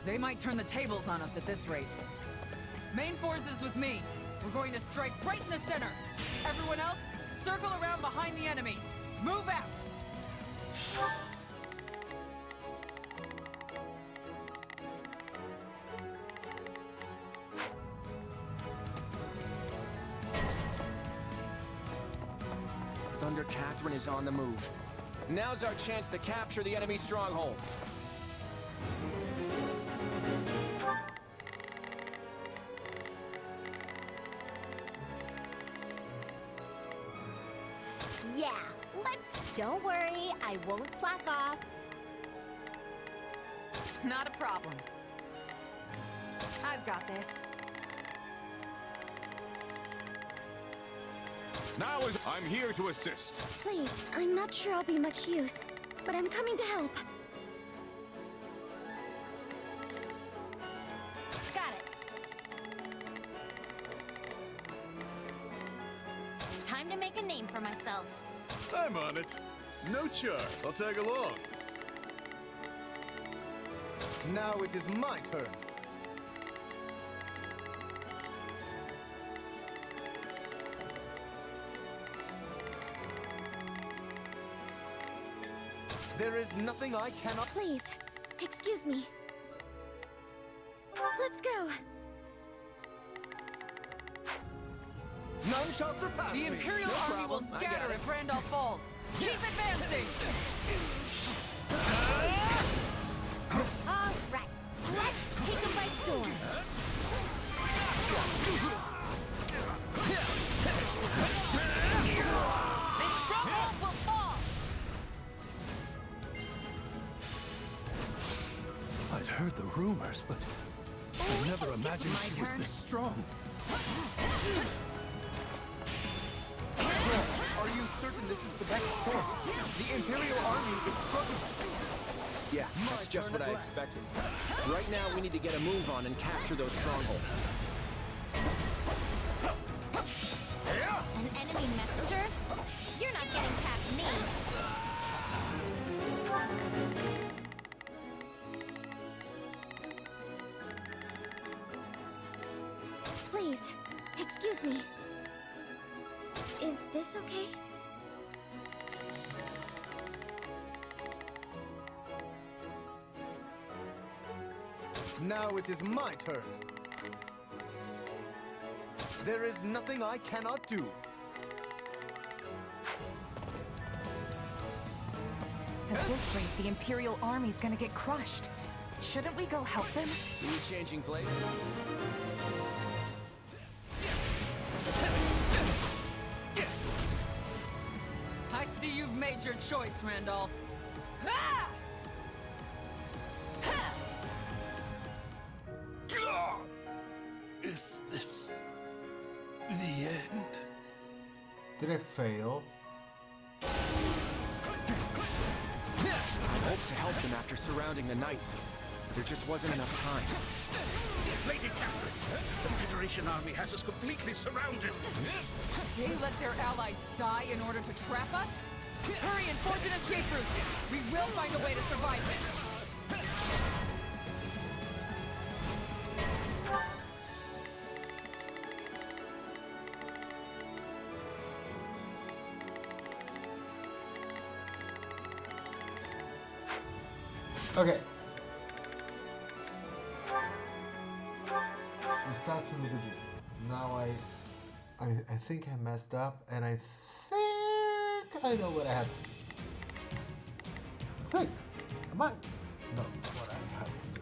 They might turn the tables on us at this rate. Main forces with me. We're going to strike right in the center. Everyone else, circle around behind the enemy. Move out! Thunder Catherine is on the move. Now's our chance to capture the enemy strongholds. Yeah, don't worry, I won't slack off. Not a problem. I've got this. Now I'm here to assist. Please, I'm not sure I'll be much use, but I'm coming to help. Got it. Time to make a name for myself. I'm on it. No charge. I'll tag along. Now it is my turn. There is nothing I cannot... Please, excuse me. Let's go. None shall surpass The me. Imperial No Army will problem. scatter if Randolph falls. Keep advancing! All right, let's take them by storm. This stronghold will fall! I'd heard the rumors, but I never imagined she was this strong. Are you certain this is the best course? The Imperial Army is struggling. Yeah, that's just what I expected. Right now, we need to get a move on and capture those strongholds. An enemy messenger? You're not getting past me. Please, excuse me. Is this okay? Now it is my turn. There is nothing I cannot do. At this rate, the Imperial Army's gonna get crushed. Shouldn't we go help them? Are we changing places? I see you've made your choice, Randolph. Ah! Is this the end? Did I fail? I hoped to help them after surrounding the Knights, but there just wasn't enough time. Lady Catherine, the Federation army has us completely surrounded. They let their allies die in order to trap us? Hurry and forge an escape route! We will find a way to survive this! Okay. We start from the beginning. Now I think I messed up, and I think I know what I have. I think I might know what I have to do.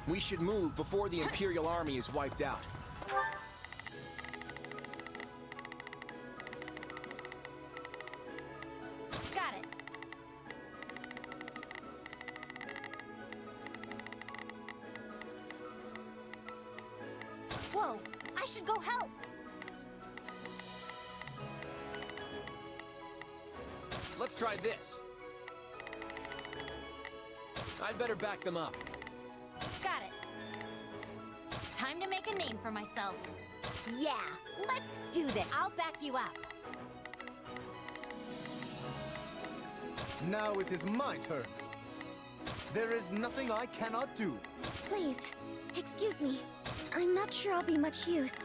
We should move before the Imperial army is wiped out. Got it. Whoa, I should go help. Let's try this. I'd better back them up. Got it. Time to make a name for myself. Yeah, let's do this. I'll back you up. Now it is my turn. There is nothing I cannot do. Please, excuse me. I'm not sure I'll be much use,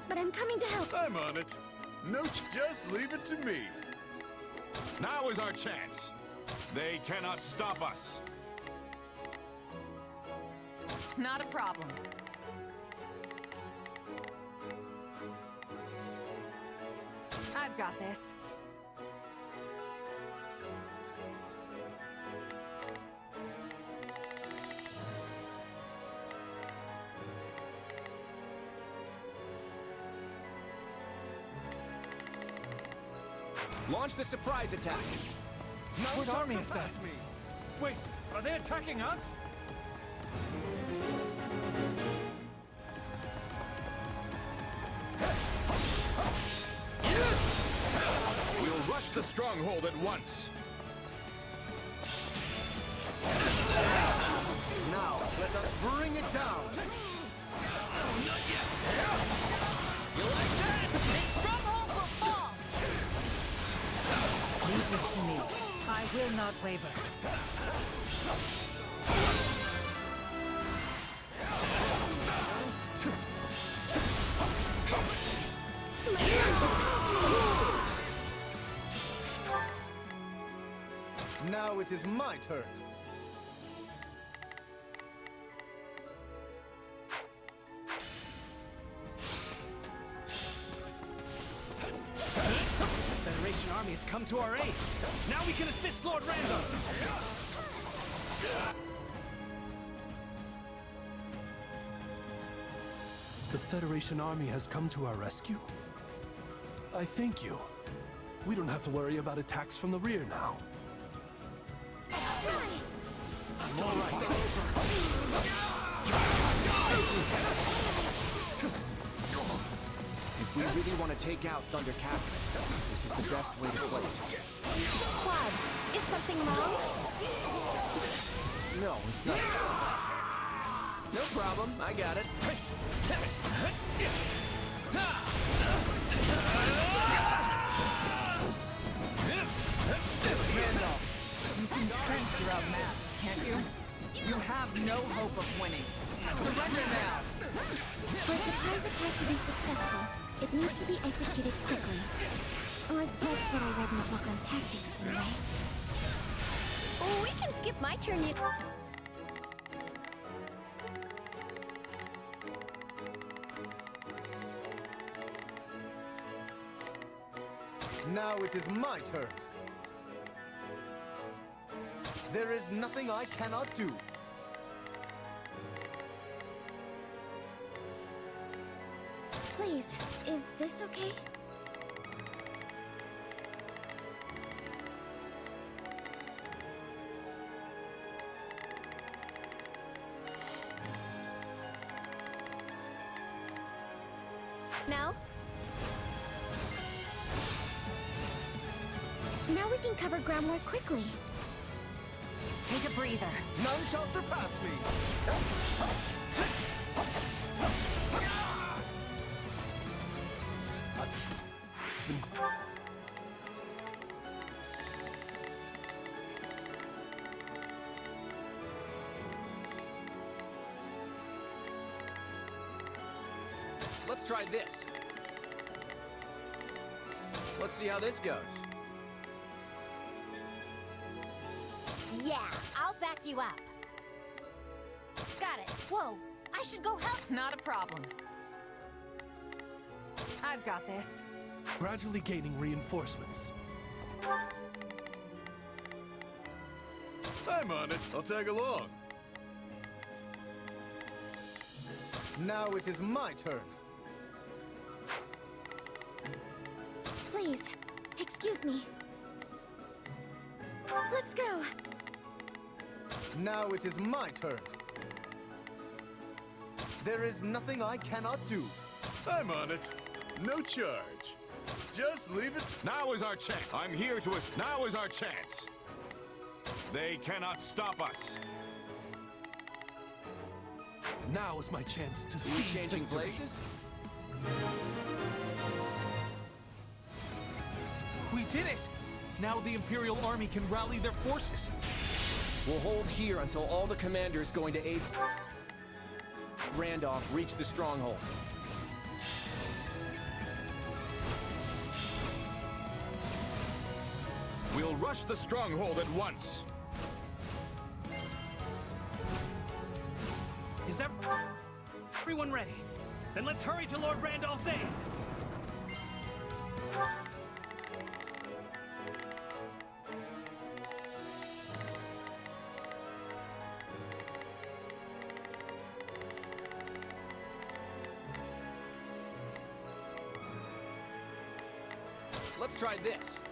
but I'm coming to help. I'm on it. No, just leave it to me. Now is our chance. They cannot stop us. Not a problem. I've got this. Launch the surprise attack. What army is that? Wait, are they attacking us? We'll rush the stronghold at once. Now, let us bring it down. Not yet. You like that? This stronghold will fall. Leave this to me. I will not waver. Now it is my turn. army has come to our aid. Now we can assist Lord Randolph. The Federation army has come to our rescue. I thank you. We don't have to worry about attacks from the rear now. I'm all right. If we really want to take out Thunder Catherine, this is the best way to play it. Quad, is something wrong? No, it's not. No problem, I got it. Randolph, you can sense you're outmatched, can't you? You have no hope of winning. Surrender now! For a surprise attack to be successful, it needs to be executed quickly. Or that's what I read in the book on tactics, anyway. Oh, we can skip my turn, you... Now it is my turn. There is nothing I cannot do. Please, is this okay? Now? Now we can cover ground more quickly. Take a breather. None shall surpass me. Let's try this. Let's see how this goes. Yeah, I'll back you up. Got it. Whoa, I should go help. Not a problem. I've got this. Gradually gaining reinforcements. I'm on it. I'll tag along. Now it is my turn. Please, excuse me. Let's go. Now it is my turn. There is nothing I cannot do. I'm on it. No charge. Just leave it. Now is our chance. I'm here to us. Now is our chance. They cannot stop us. Now is my chance to We seize changing victory. places? We did it! Now the Imperial Army can rally their forces. We'll hold here until all the commanders going to aid Randolph reach the stronghold. We'll rush the stronghold at once. Is everyone ready? Then let's hurry to Lord Randolph's aid! Let's try this.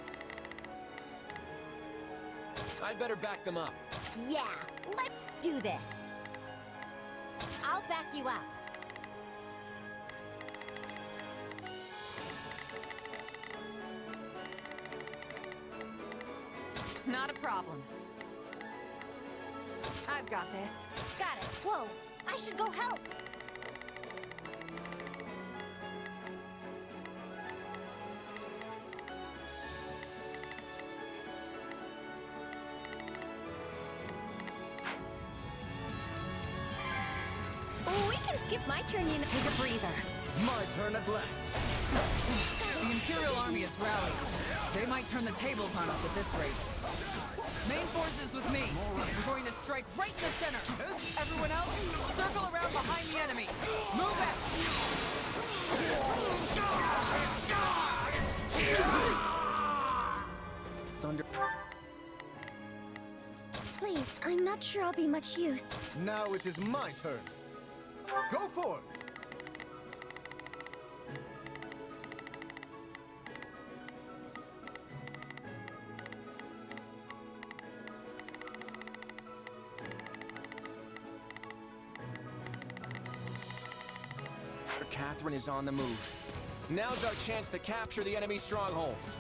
I'd better back them up. Yeah, let's do this. I'll back you up. Not a problem. I've got this. Got it. Whoa, I should go help. Oh, we can skip my turn, you know. Take a breather. My turn at last. The Imperial Army is rallying. They might turn the tables on us at this rate. Main forces with me. We're going to strike right in the center. Everyone else, circle around behind the enemy. Move out! I'm not sure I'll be much use. Now it is my turn. Go for it! Catherine is on the move. Now's our chance to capture the enemy strongholds.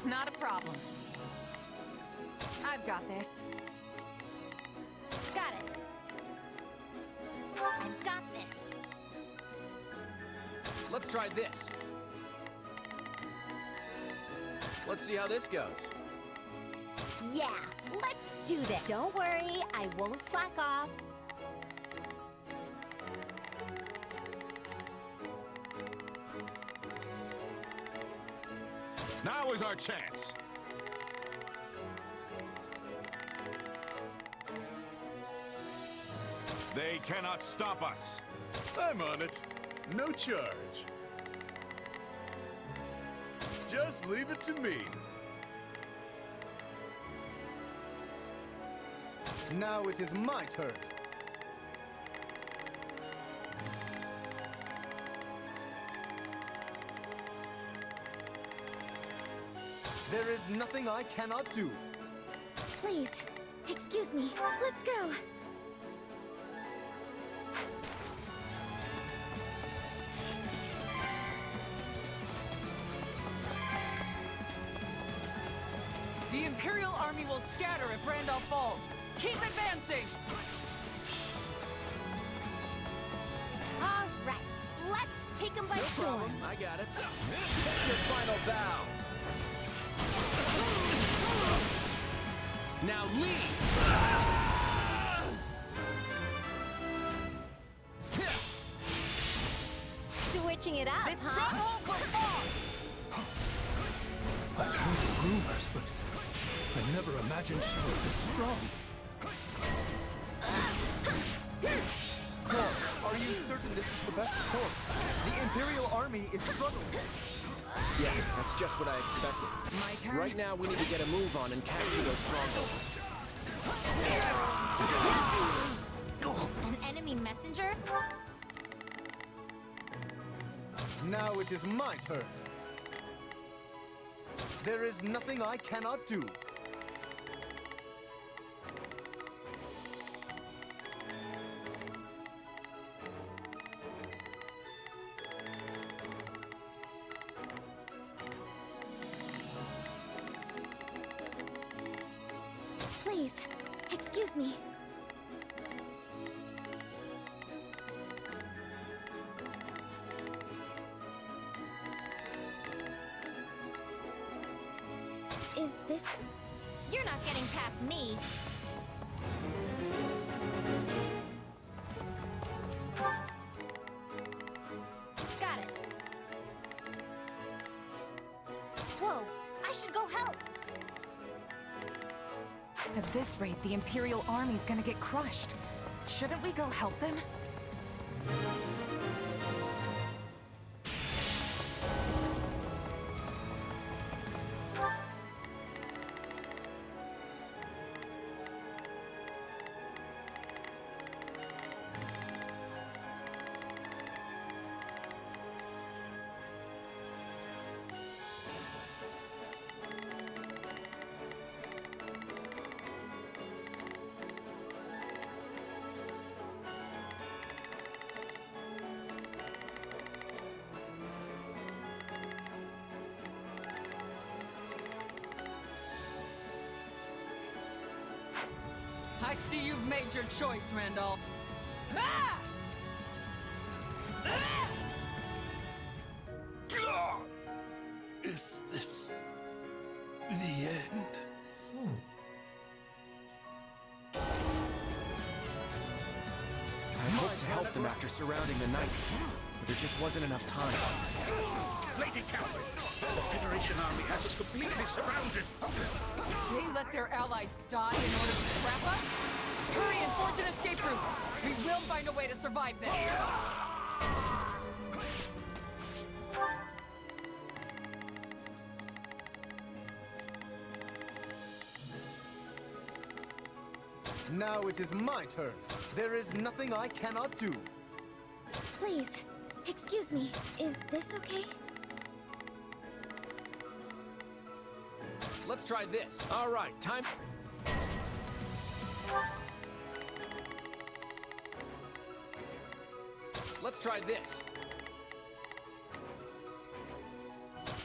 Not a problem. I've got this. Got it. I've got this. Let's try this. Let's see how this goes. Yeah, let's do this. Don't worry, I won't slack off. Now is our chance. They cannot stop us. I'm on it. No charge. Just leave it to me. Now it is my turn. There is nothing I cannot do. Please, excuse me. Let's go. The Imperial Army will scatter if Randolph falls. Keep advancing! All right, let's take them by No storm. problem, I got it. Take your final bow. Now leave! Switching it up, This huh? stronghold will fall! I've heard the rumors, but I never imagined she was this strong. Clark, are you certain this is the best course? The Imperial Army is struggling. Yeah, that's just what I expected. My turn? Right now, we need to get a move on and capture those strongholds. An enemy messenger? Now it is my turn. There is nothing I cannot do. Please, excuse me. Is this... You're not getting past me. Got it. Whoa, I should go help. At this rate, the Imperial Army's gonna get crushed. Shouldn't we go help them? I see you've made your choice, Randolph. Ah! Ah! Is this the end? I hoped to help them after surrounding the Knights, but there just wasn't enough time. Lady Catherine, the Federation army has us completely surrounded. They let their allies die in order to trap us? Hurry and forge an escape route! We will find a way to survive this! Now it is my turn. There is nothing I cannot do. Please, excuse me. Is this okay? Let's try this. All right, time. Let's try this.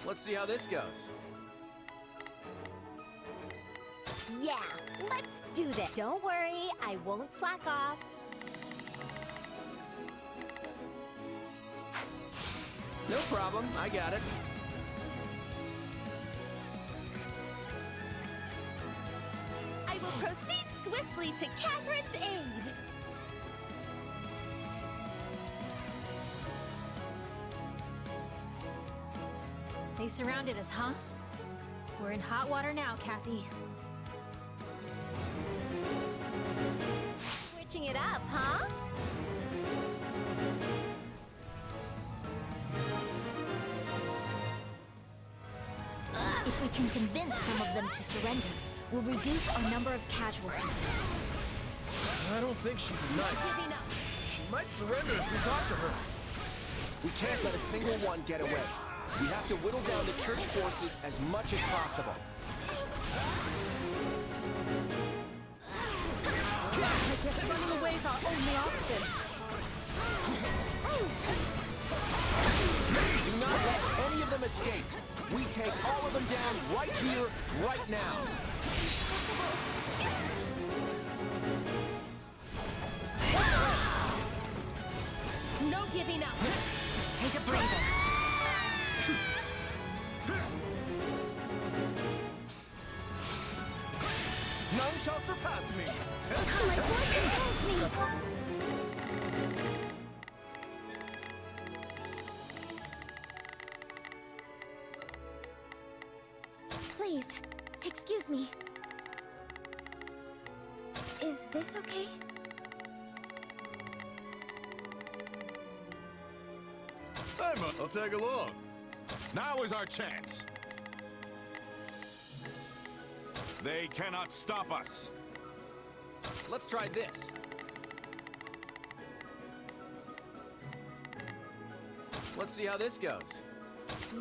Let's see how this goes. Yeah, let's do this. Don't worry, I won't slack off. No problem, I got it. I will proceed swiftly to Catherine's aid. They surrounded us, huh? We're in hot water now, Kathy. Switching it up, huh? If we can convince some of them to surrender, we'll reduce our number of casualties. I don't think she's a knight. Giving up. She might surrender if we talk to her. We can't let a single one get away. We have to whittle down the church forces as much as possible. I guess running away is our only option. Do not let any of them escape. We take all of them down right here, right now. No giving up. Take a breather. None shall surpass me. My blood compels me. Please, excuse me. Is this okay? I'll tag along. Now is our chance. They cannot stop us. Let's try this. Let's see how this goes.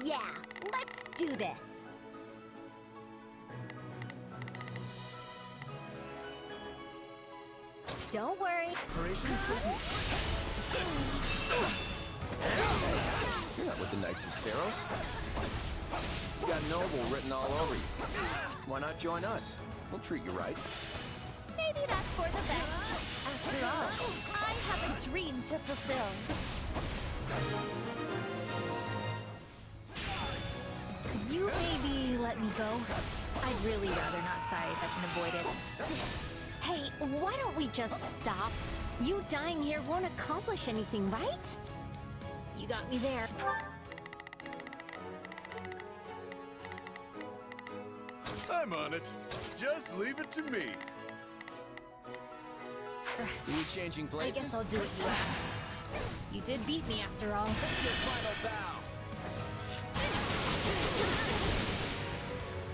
Yeah, let's do this. Don't worry. Operations complete. You're not with the Knights of Saros. You got Noble written all over you. Why not join us? We'll treat you right. Maybe that's for the best. After all, I have a dream to fulfill. Could you maybe let me go? I'd really rather not sigh if I can avoid it. Hey, why don't we just stop? You dying here won't accomplish anything, right? You got me there. I'm on it. Just leave it to me. Are we changing I places? guess I'll do what you ask. You did beat me after all. Take your final bow.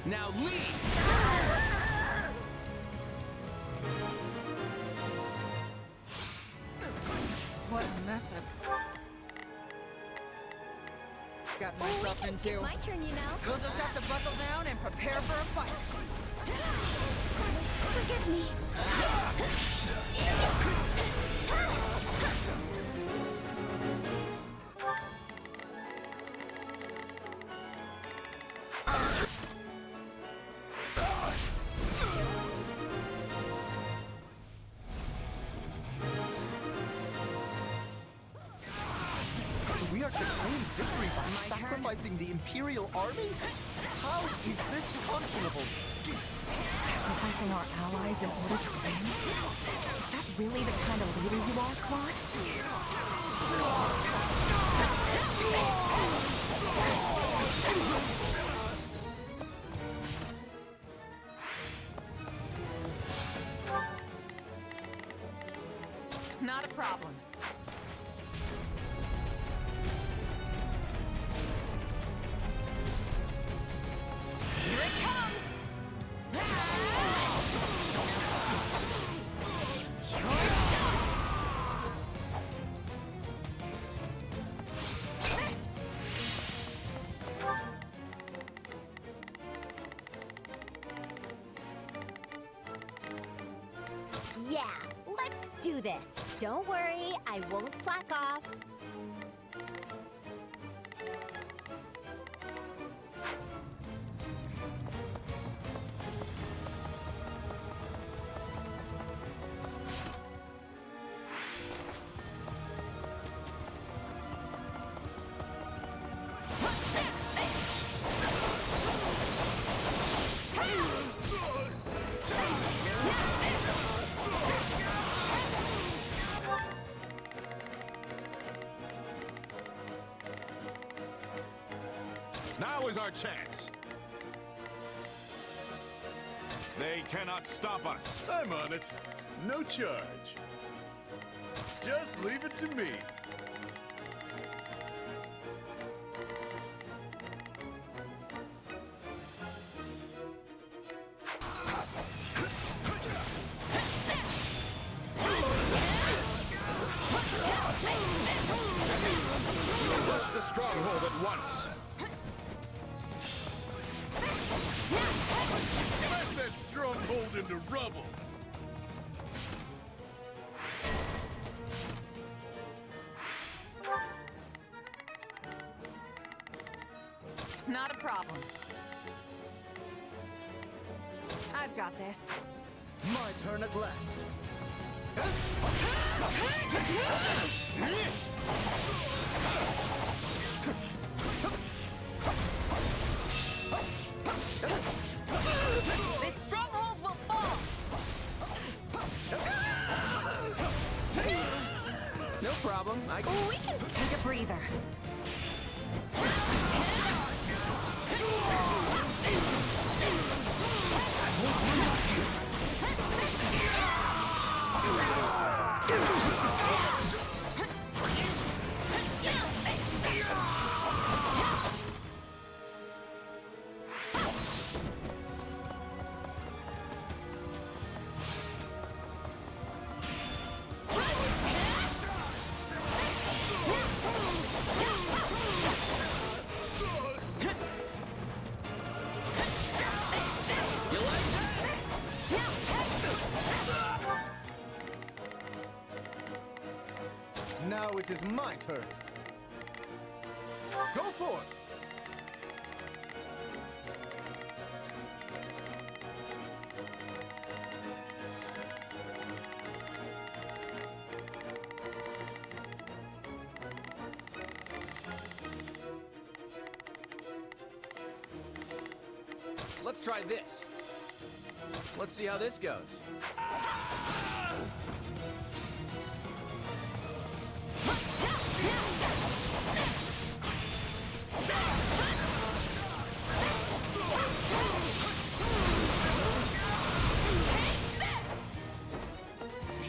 Now leave! What a mess I've got myself into. My turn, you know. We'll just have to buckle down and prepare for a fight. Forgive me. So we are to claim victory by sacrificing the Imperial Army? How is this conscionable? Sacrificing our allies in order to win? Is that really the kind of leader you are, Claude? Not a problem. do this. Don't worry, I won't slack off. Now is our chance. They cannot stop us. I'm on it. No charge. Just leave it to me. Rush the stronghold at once. Smash that stronghold into rubble. Not a problem. I've got this. My turn at last. This stronghold will fall! No problem. We can take a breather. Now it is my turn. Go for it! Let's try this. Let's see how this goes.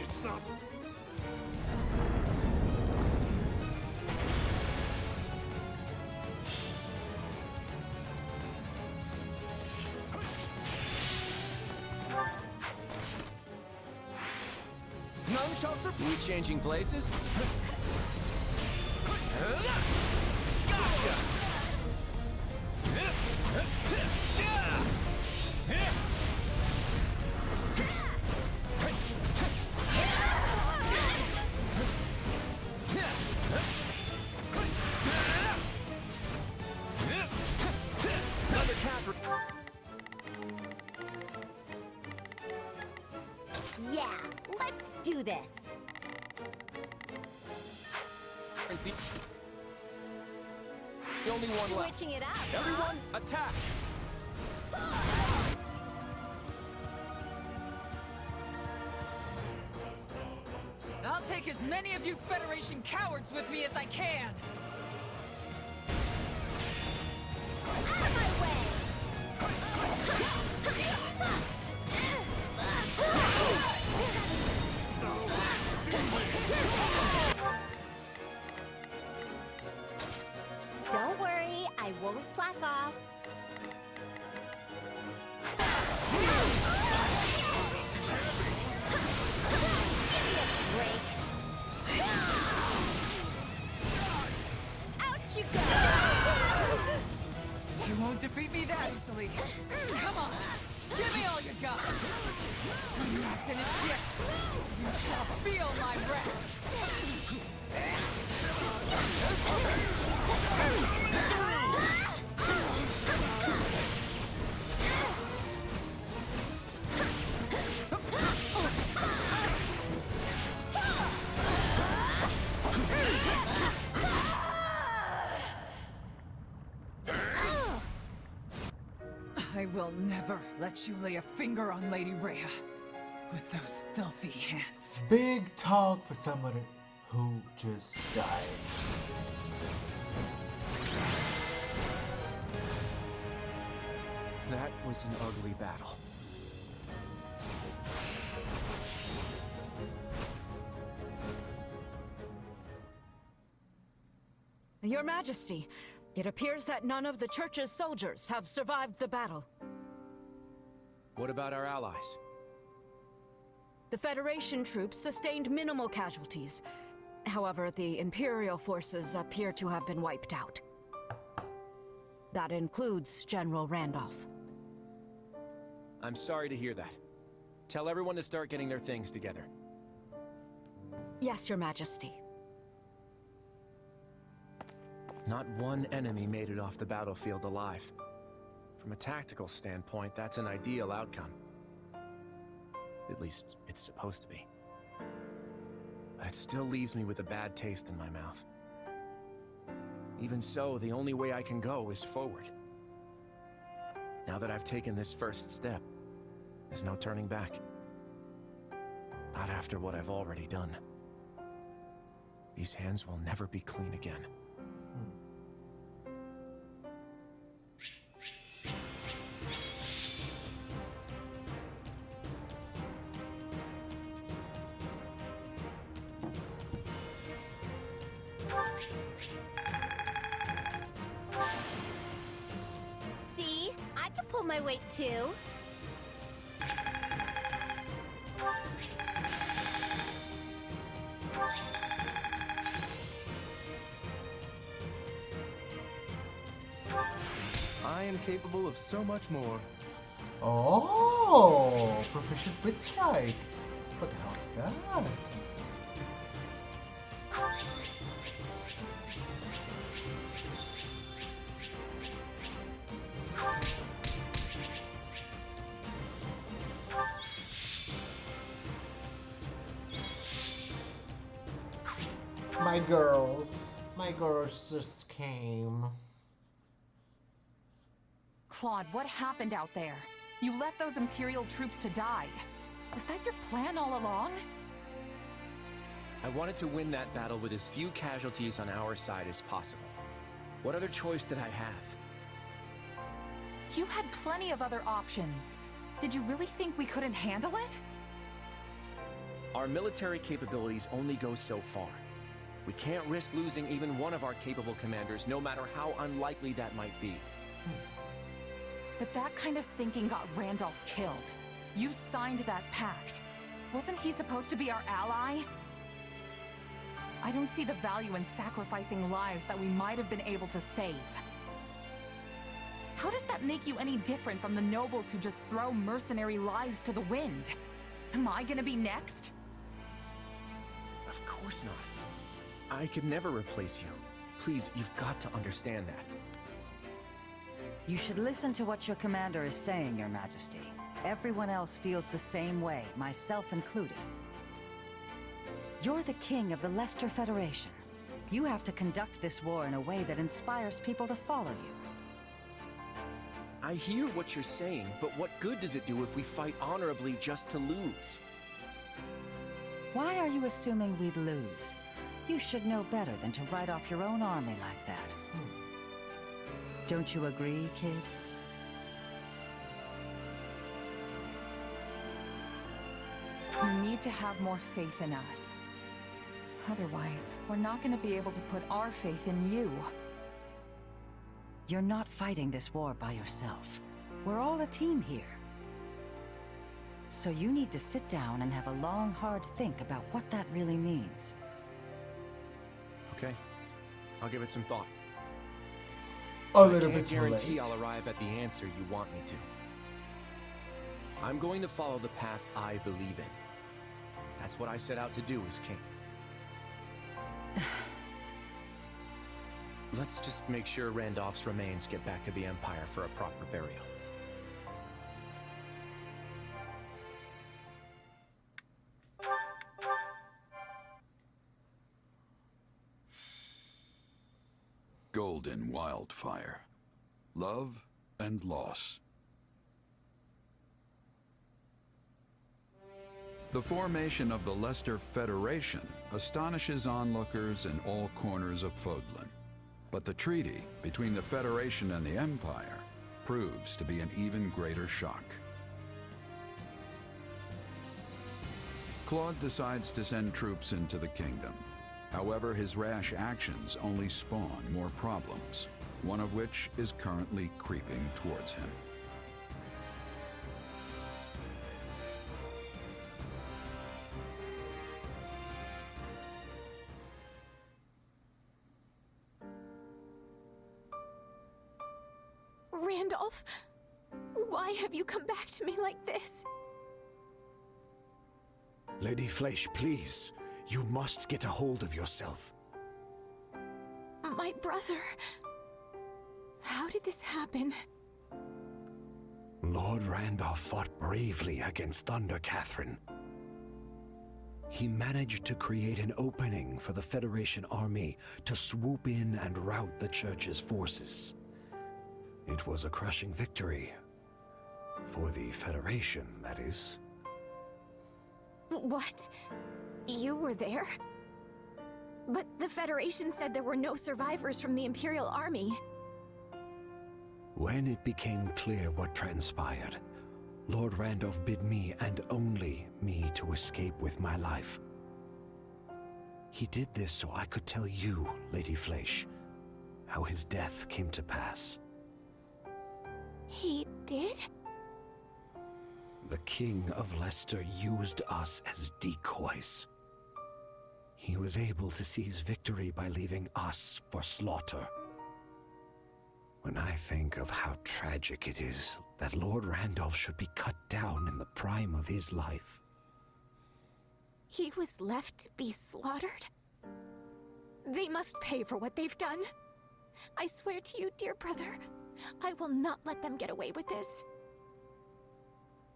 It's not... None shall surpass. We changing places? Gotcha! Another counter. Yeah, let's do this. It's the only one left. Switching it up. Everyone, attack! I'll take as many of you Federation cowards with me as I can! Out of my way! Don't worry, I won't slack off. Out you go! You won't defeat me that easily. Come on! Give me all you got! I'm not finished yet! You shall feel my wrath! I will never let you lay a finger on Lady Rhea with those filthy hands. Big talk for somebody who just died. That was an ugly battle. Your Majesty, it appears that none of the Church's soldiers have survived the battle. What about our allies? The Federation troops sustained minimal casualties. However, the Imperial forces appear to have been wiped out. That includes General Randolph. I'm sorry to hear that. Tell everyone to start getting their things together. Yes, Your Majesty. Not one enemy made it off the battlefield alive. From a tactical standpoint, that's an ideal outcome. At least, it's supposed to be. But it still leaves me with a bad taste in my mouth. Even so, the only way I can go is forward. Now that I've taken this first step, there's no turning back. Not after what I've already done. These hands will never be clean again. See? I can pull my weight too. I am capable of so much more. Oh, proficient with strike. What the hell is that? My girls just came. Claude, what happened out there? You left those Imperial troops to die. Was that your plan all along? I wanted to win that battle with as few casualties on our side as possible. What other choice did I have? You had plenty of other options. Did you really think we couldn't handle it? Our military capabilities only go so far. We can't risk losing even one of our capable commanders, no matter how unlikely that might be. But that kind of thinking got Randolph killed. You signed that pact. Wasn't he supposed to be our ally? I don't see the value in sacrificing lives that we might have been able to save. How does that make you any different from the nobles who just throw mercenary lives to the wind? Am I gonna be next? Of course not. I could never replace you. Please, you've got to understand that. You should listen to what your commander is saying, Your Majesty. Everyone else feels the same way, myself included. You're the king of the Leicester Federation. You have to conduct this war in a way that inspires people to follow you. I hear what you're saying, but what good does it do if we fight honorably just to lose? Why are you assuming we'd lose? You should know better than to write off your own army like that. Don't you agree, kid? You need to have more faith in us. Otherwise, we're not going to be able to put our faith in you. You're not fighting this war by yourself. We're all a team here. So you need to sit down and have a long, hard think about what that really means. Okay. I'll give it some thought. A little I bit can't too guarantee late. I'll arrive at the answer you want me to. I'm going to follow the path I believe in. That's what I set out to do as king. Let's just make sure Randolph's remains get back to the Empire for a proper burial. Golden wildfire. Love and loss. The formation of the Leicester Federation astonishes onlookers in all corners of Fodlan. But the treaty between the Federation and the Empire proves to be an even greater shock. Claude decides to send troops into the kingdom. However, his rash actions only spawn more problems, one of which is currently creeping towards him. Randolph, why have you come back to me like this? Lady Fleisch, please. You must get a hold of yourself. My brother... How did this happen? Lord Randolph fought bravely against Thunder Catherine. He managed to create an opening for the Federation army to swoop in and rout the Church's forces. It was a crushing victory. For the Federation, that is. What? You were there? But the Federation said there were no survivors from the Imperial Army. When it became clear what transpired, Lord Randolph bid me, and only me, to escape with my life. He did this so I could tell you, Lady Fleisch, how his death came to pass. He did? The King of Leicester used us as decoys. He was able to seize victory by leaving us for slaughter. When I think of how tragic it is that Lord Randolph should be cut down in the prime of his life. He was left to be slaughtered? They must pay for what they've done. I swear to you, dear brother, I will not let them get away with this.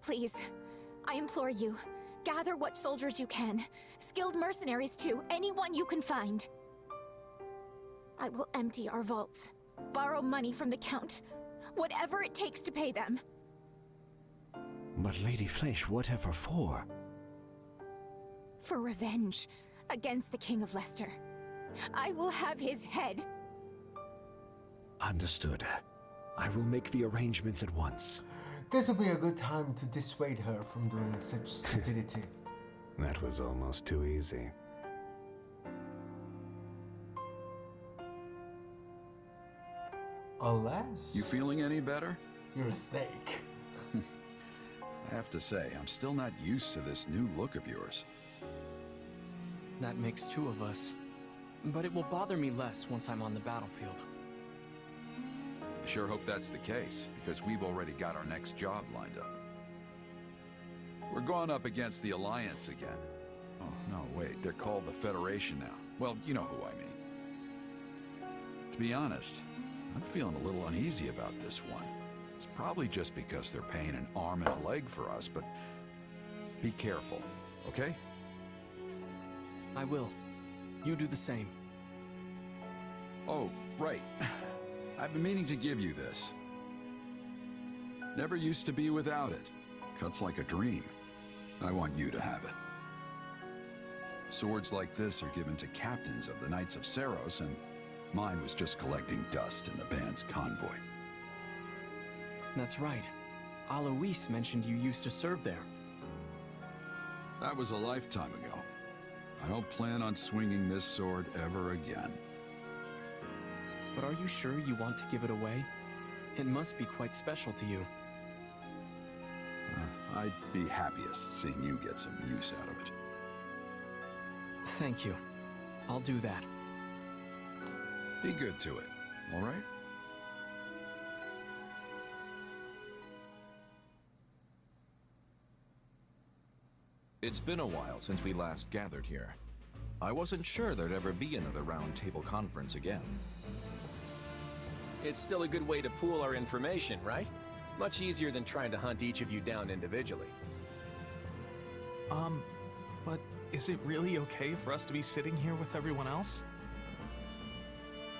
Please, I implore you, gather what soldiers you can. Skilled mercenaries too, anyone you can find. I will empty our vaults, borrow money from the Count, whatever it takes to pay them. But Lady Fleisch, whatever for? For revenge against the King of Leicester. I will have his head. Understood. I will make the arrangements at once. This would be a good time to dissuade her from doing such stupidity. That was almost too easy. Unless... You feeling any better? You're a snake. I have to say, I'm still not used to this new look of yours. That makes two of us. But it will bother me less once I'm on the battlefield. I sure hope that's the case, because we've already got our next job lined up. We're going up against the Alliance again. Oh, no, wait, they're called the Federation now. Well, you know who I mean. To be honest, I'm feeling a little uneasy about this one. It's probably just because they're paying an arm and a leg for us, but be careful, okay? I will. You do the same. Oh, right. I've been meaning to give you this. Never used to be without it. Cuts like a dream. I want you to have it. Swords like this are given to captains of the Knights of Saros, and mine was just collecting dust in the band's convoy. That's right. Alois mentioned you used to serve there. That was a lifetime ago. I don't plan on swinging this sword ever again. But are you sure you want to give it away? It must be quite special to you. I'd be happiest seeing you get some use out of it. Thank you. I'll do that. Be good to it, all right? It's been a while since we last gathered here. I wasn't sure there'd ever be another roundtable conference again. It's still a good way to pool our information, right? Much easier than trying to hunt each of you down individually. But is it really okay for us to be sitting here with everyone else?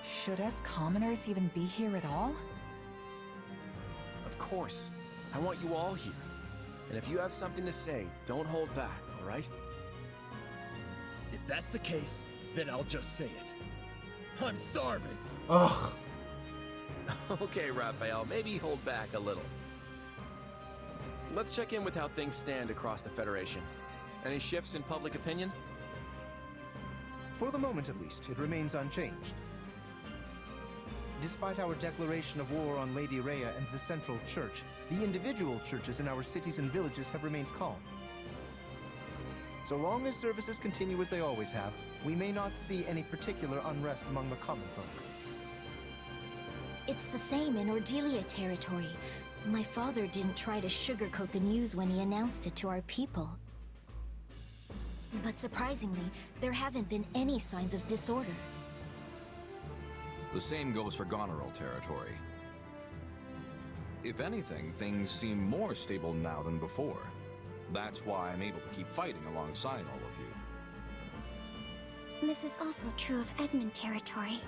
Should us commoners even be here at all? Of course. I want you all here. And if you have something to say, don't hold back, all right? If that's the case, then I'll just say it. I'm starving. Ugh. Okay, Raphael, maybe hold back a little. Let's check in with how things stand across the Federation. Any shifts in public opinion? For the moment at least, it remains unchanged. Despite our declaration of war on Lady Rhea and the Central Church, the individual churches in our cities and villages have remained calm. So long as services continue as they always have, we may not see any particular unrest among the common folk. It's the same in Ordelia territory. My father didn't try to sugarcoat the news when he announced it to our people. But surprisingly, there haven't been any signs of disorder. The same goes for Goneril territory. If anything, things seem more stable now than before. That's why I'm able to keep fighting alongside all of you. This is also true of Edmund territory.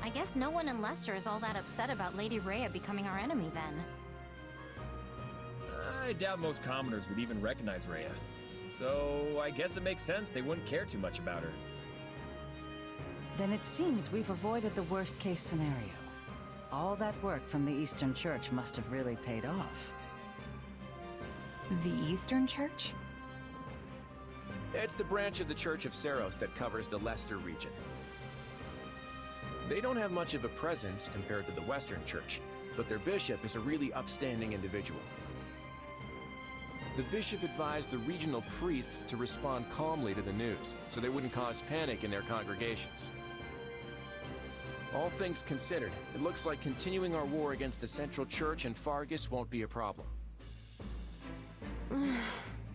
I guess no one in Leicester is all that upset about Lady Rhea becoming our enemy then. I doubt most commoners would even recognize Rhea. So I guess it makes sense they wouldn't care too much about her. Then it seems we've avoided the worst-case scenario. All that work from the Eastern Church must have really paid off. The Eastern Church? It's the branch of the Church of Seros that covers the Leicester region. They don't have much of a presence compared to the Western Church, but their bishop is a really upstanding individual. The bishop advised the regional priests to respond calmly to the news, so they wouldn't cause panic in their congregations. All things considered, it looks like continuing our war against the Central Church and Fargus won't be a problem.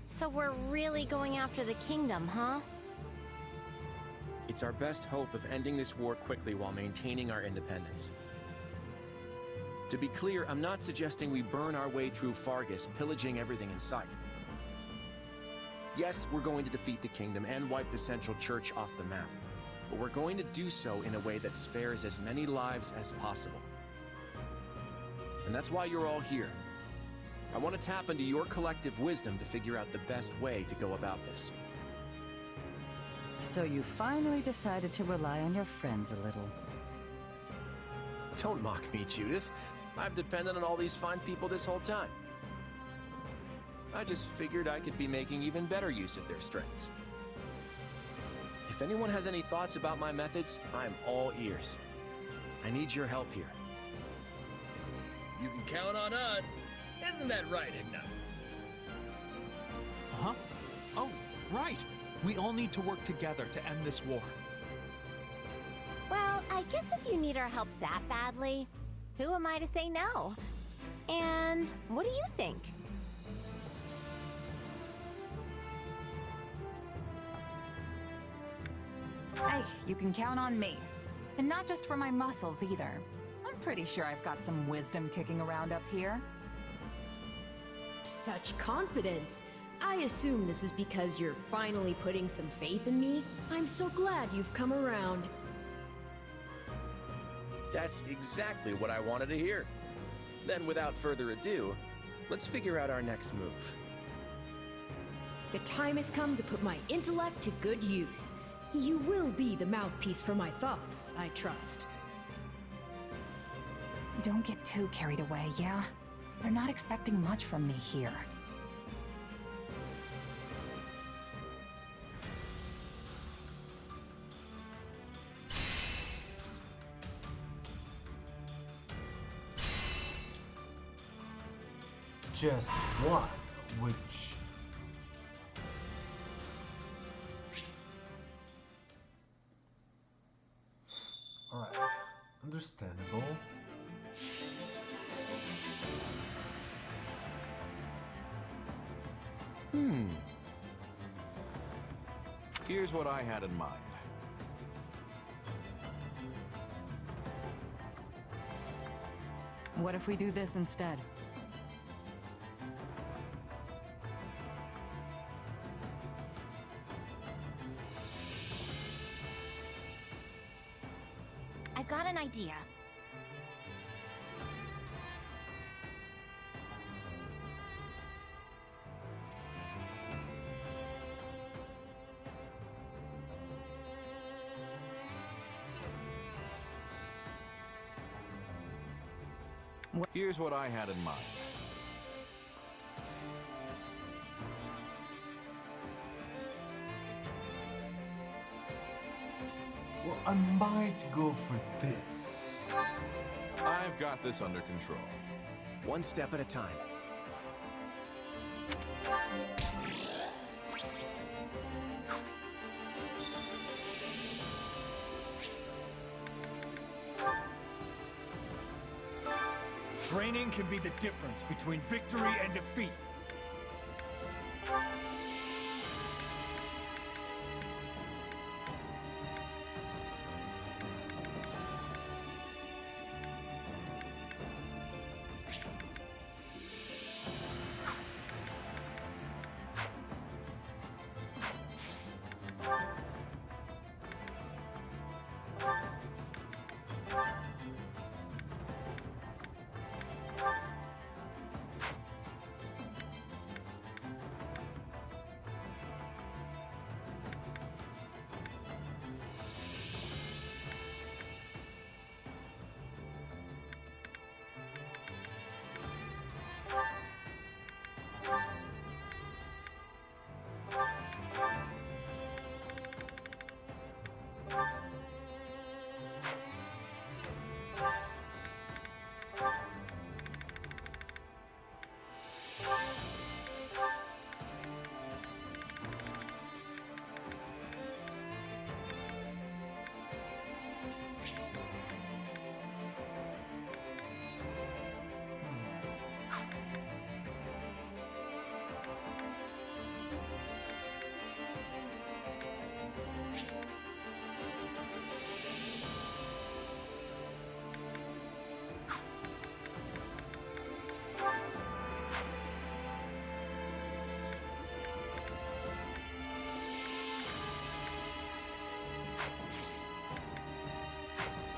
So we're really going after the kingdom, huh? It's our best hope of ending this war quickly while maintaining our independence. To be clear, I'm not suggesting we burn our way through Fargus, pillaging everything in sight. Yes, we're going to defeat the kingdom and wipe the Central Church off the map, but we're going to do so in a way that spares as many lives as possible. And that's why you're all here. I want to tap into your collective wisdom to figure out the best way to go about this. So you finally decided to rely on your friends a little. Don't mock me, Judith. I've depended on all these fine people this whole time. I just figured I could be making even better use of their strengths. If anyone has any thoughts about my methods, I'm all ears. I need your help here. You can count on us. Isn't that right, Ignatz? Huh? Oh, right! We all need to work together to end this war. Well, I guess if you need our help that badly, who am I to say no? And what do you think? Hey, you can count on me. And not just for my muscles either. I'm pretty sure I've got some wisdom kicking around up here. Such confidence. I assume this is because you're finally putting some faith in me. I'm so glad you've come around. That's exactly what I wanted to hear. Then, without further ado, let's figure out our next move. The time has come to put my intellect to good use. You will be the mouthpiece for my thoughts, I trust. Don't get too carried away, yeah? They're not expecting much from me here. Just one, which... Alright, understandable. Here's what I had in mind. What if we do this instead? I've got an idea. Here's what I had in mind. Well, I might go for this. I've got this under control. One step at a time. Training can be the difference between victory and defeat.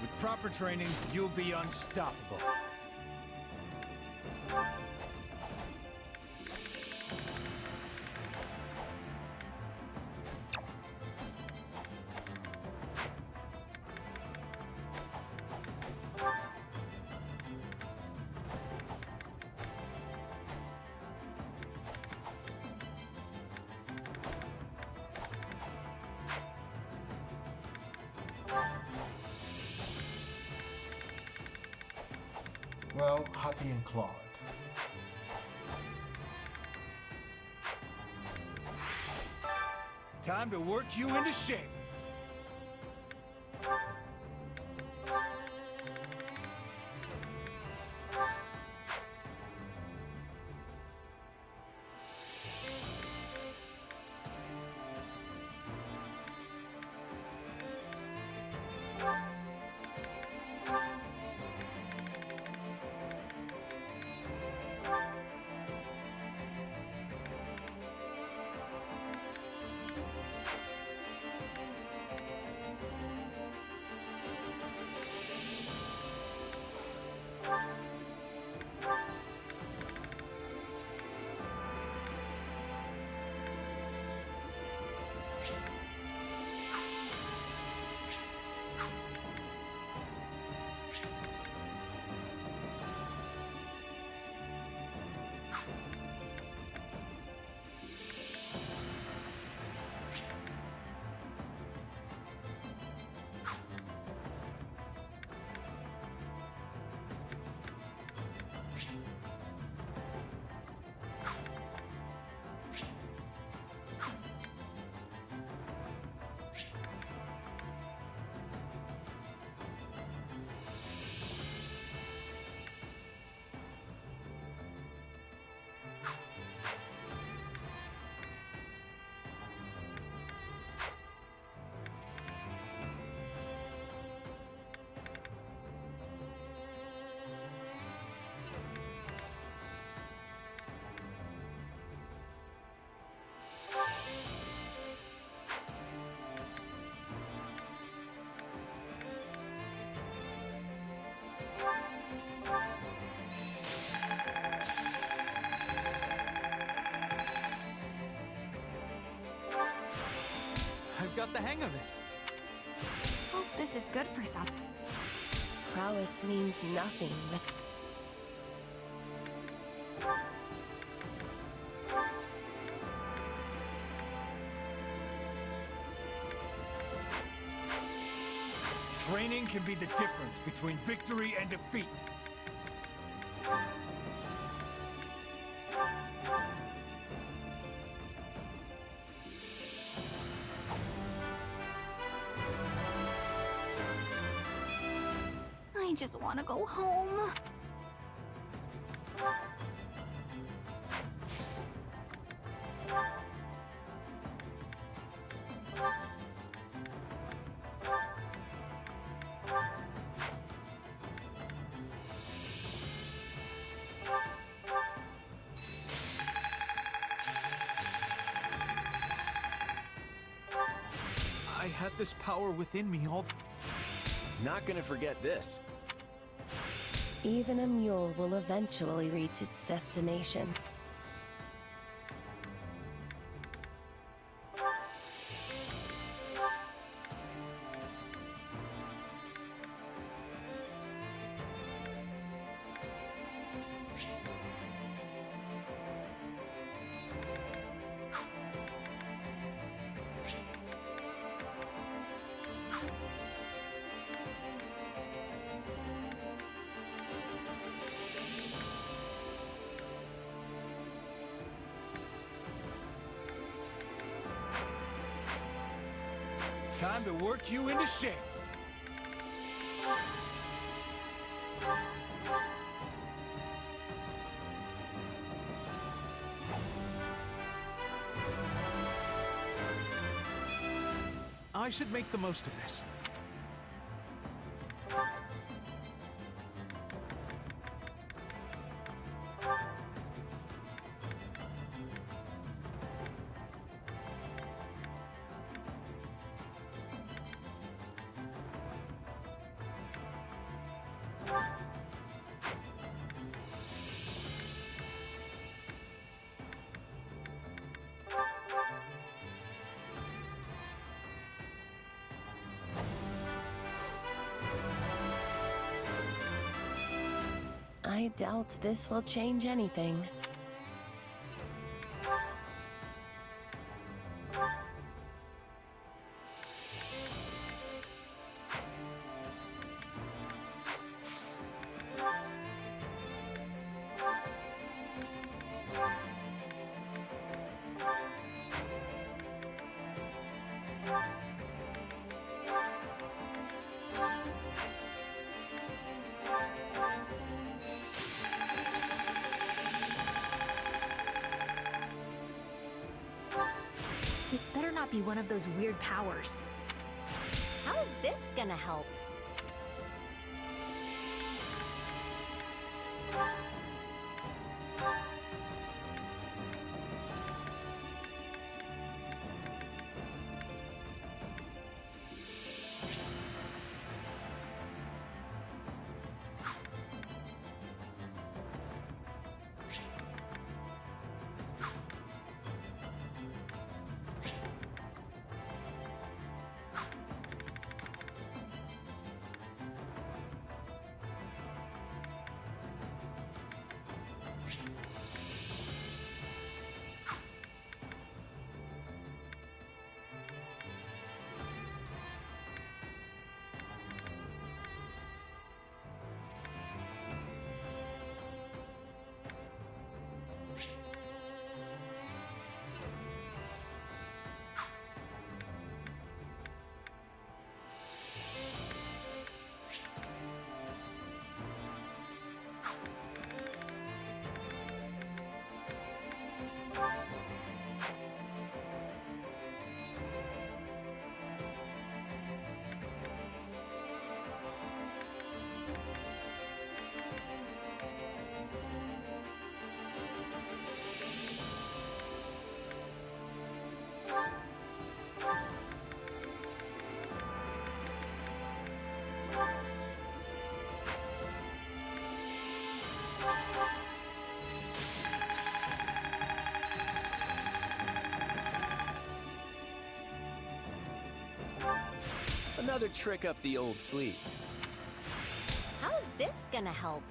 With proper training, you'll be unstoppable. Well, Happy and Claude. Time to work you into shape. got the hang of it. Hope this is good for some. Prowess means nothing with... Training can be the difference between victory and defeat. I just want to go home. I had this power within me all... Not gonna forget this. Even a mule will eventually reach its destination. Time to work you into shape. I should make the most of this. I doubt this will change anything. This better not be one of those weird powers. How is this gonna help? another trick up the old sleeve. How's this gonna help?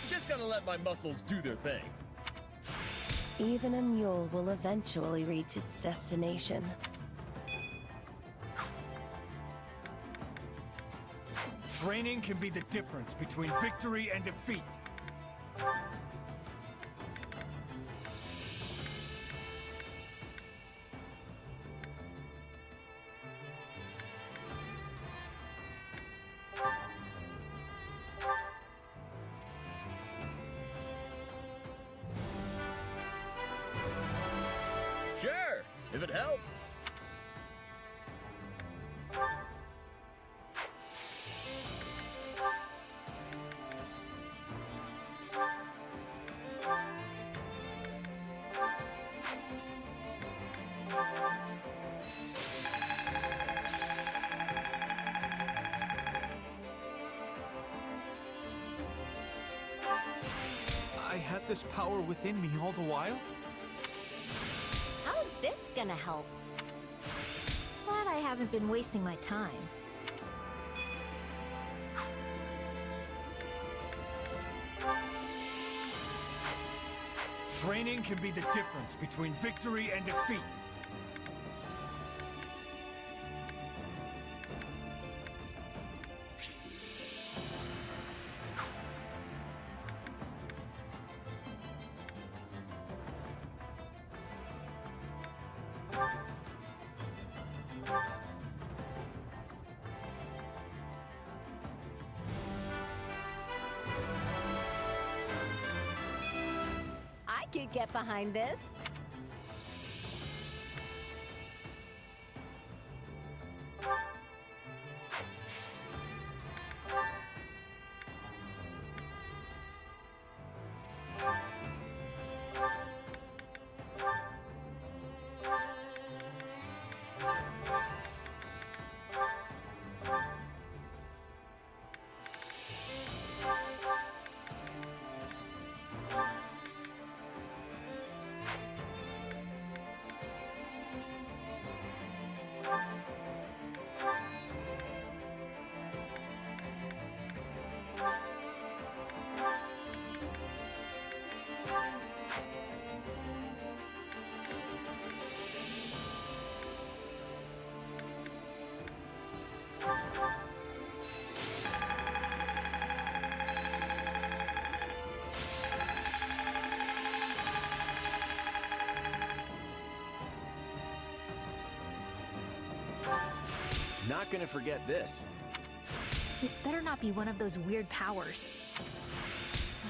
Just gonna let my muscles do their thing. Even a mule will eventually reach its destination. Training can be the difference between victory and defeat. Sure, if it helps. I had this power within me all the while? How's this gonna help? Glad I haven't been wasting my time. Training can be the difference between victory and defeat. I could get behind this. Not gonna forget this. This better not be one of those weird powers.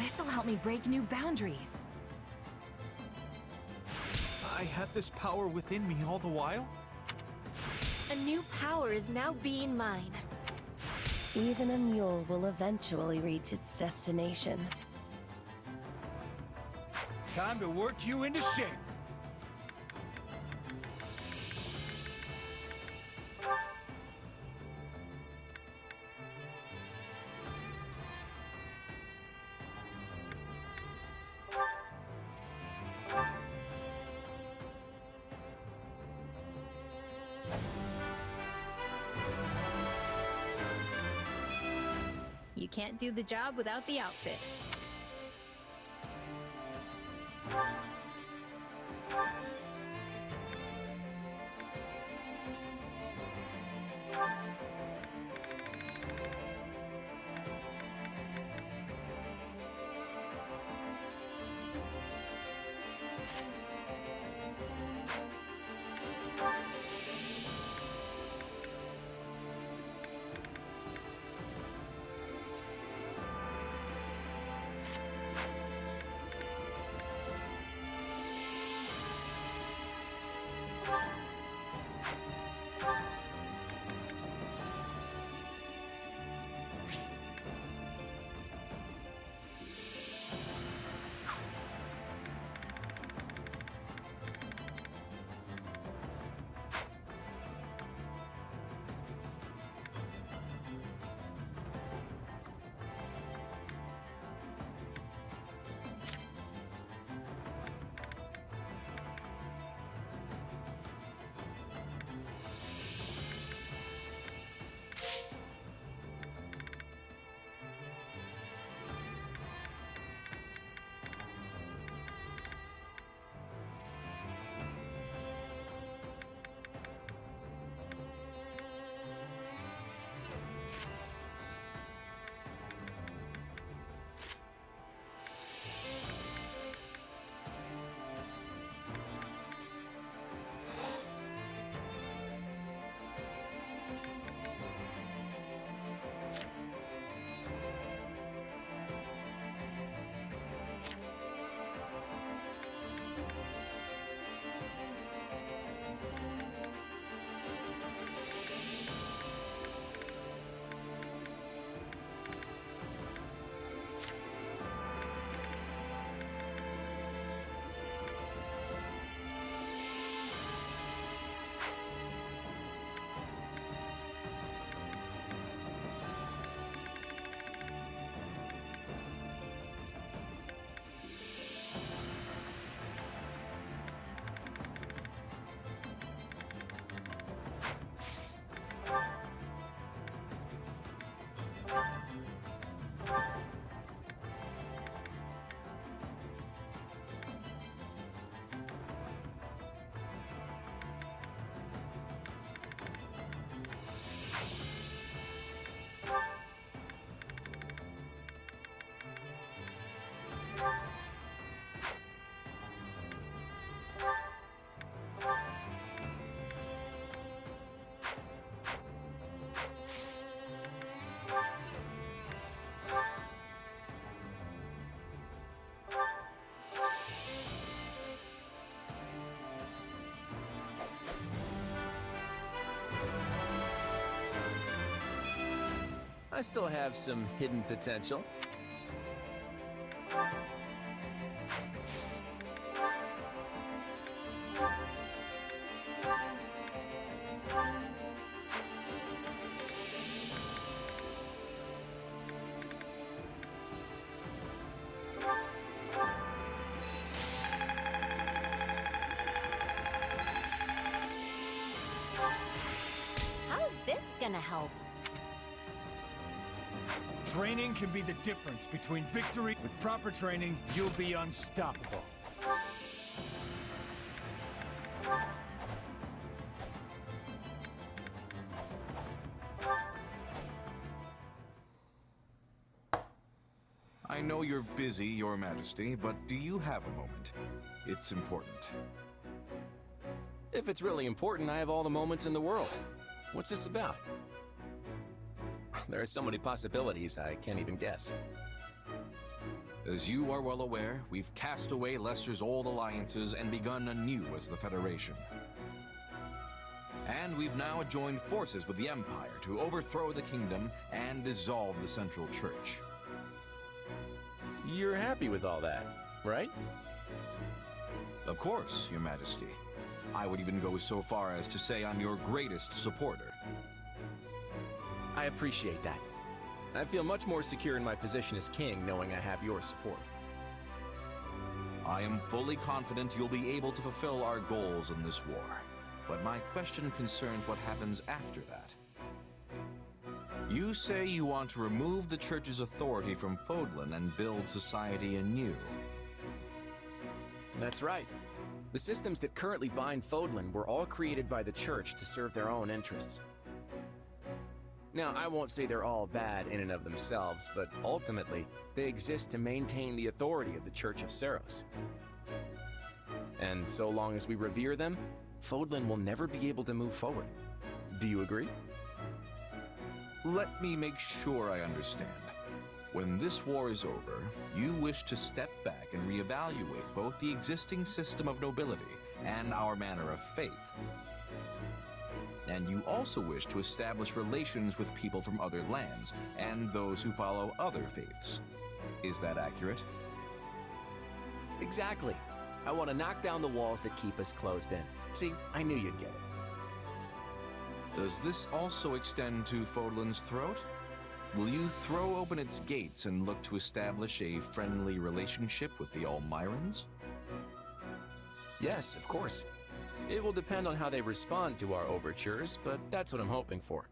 This'll help me break new boundaries. I had this power within me all the while? A new power is now being mine. Even a mule will eventually reach its destination. Time to work you into shape. You can't do the job without the outfit. I still have some hidden potential. How's this gonna help? Training can be the difference between victory. With proper training, you'll be unstoppable. I know you're busy, Your Majesty, but do you have a moment? It's important. If it's really important, I have all the moments in the world. What's this about? There are so many possibilities, I can't even guess. As you are well aware, we've cast away Leicester's old alliances and begun anew as the Federation. And we've now joined forces with the Empire to overthrow the kingdom and dissolve the Central Church. You're happy with all that, right? Of course, Your Majesty. I would even go so far as to say I'm your greatest supporter. I appreciate that. I feel much more secure in my position as king knowing I have your support. I am fully confident you'll be able to fulfill our goals in this war. But my question concerns what happens after that. You say you want to remove the Church's authority from Fodlan and build society anew. That's right. The systems that currently bind Fodlan were all created by the Church to serve their own interests. Now, I won't say they're all bad in and of themselves, but ultimately, they exist to maintain the authority of the Church of Seros. And so long as we revere them, Fodlan will never be able to move forward. Do you agree? Let me make sure I understand. When this war is over, you wish to step back and reevaluate both the existing system of nobility and our manner of faith. And you also wish to establish relations with people from other lands and those who follow other faiths. Is that accurate? Exactly. I want to knock down the walls that keep us closed in. See, I knew you'd get it. Does this also extend to Fodlan's throat? Will you throw open its gates and look to establish a friendly relationship with the Almirans? Yes, of course. It will depend on how they respond to our overtures, but that's what I'm hoping for.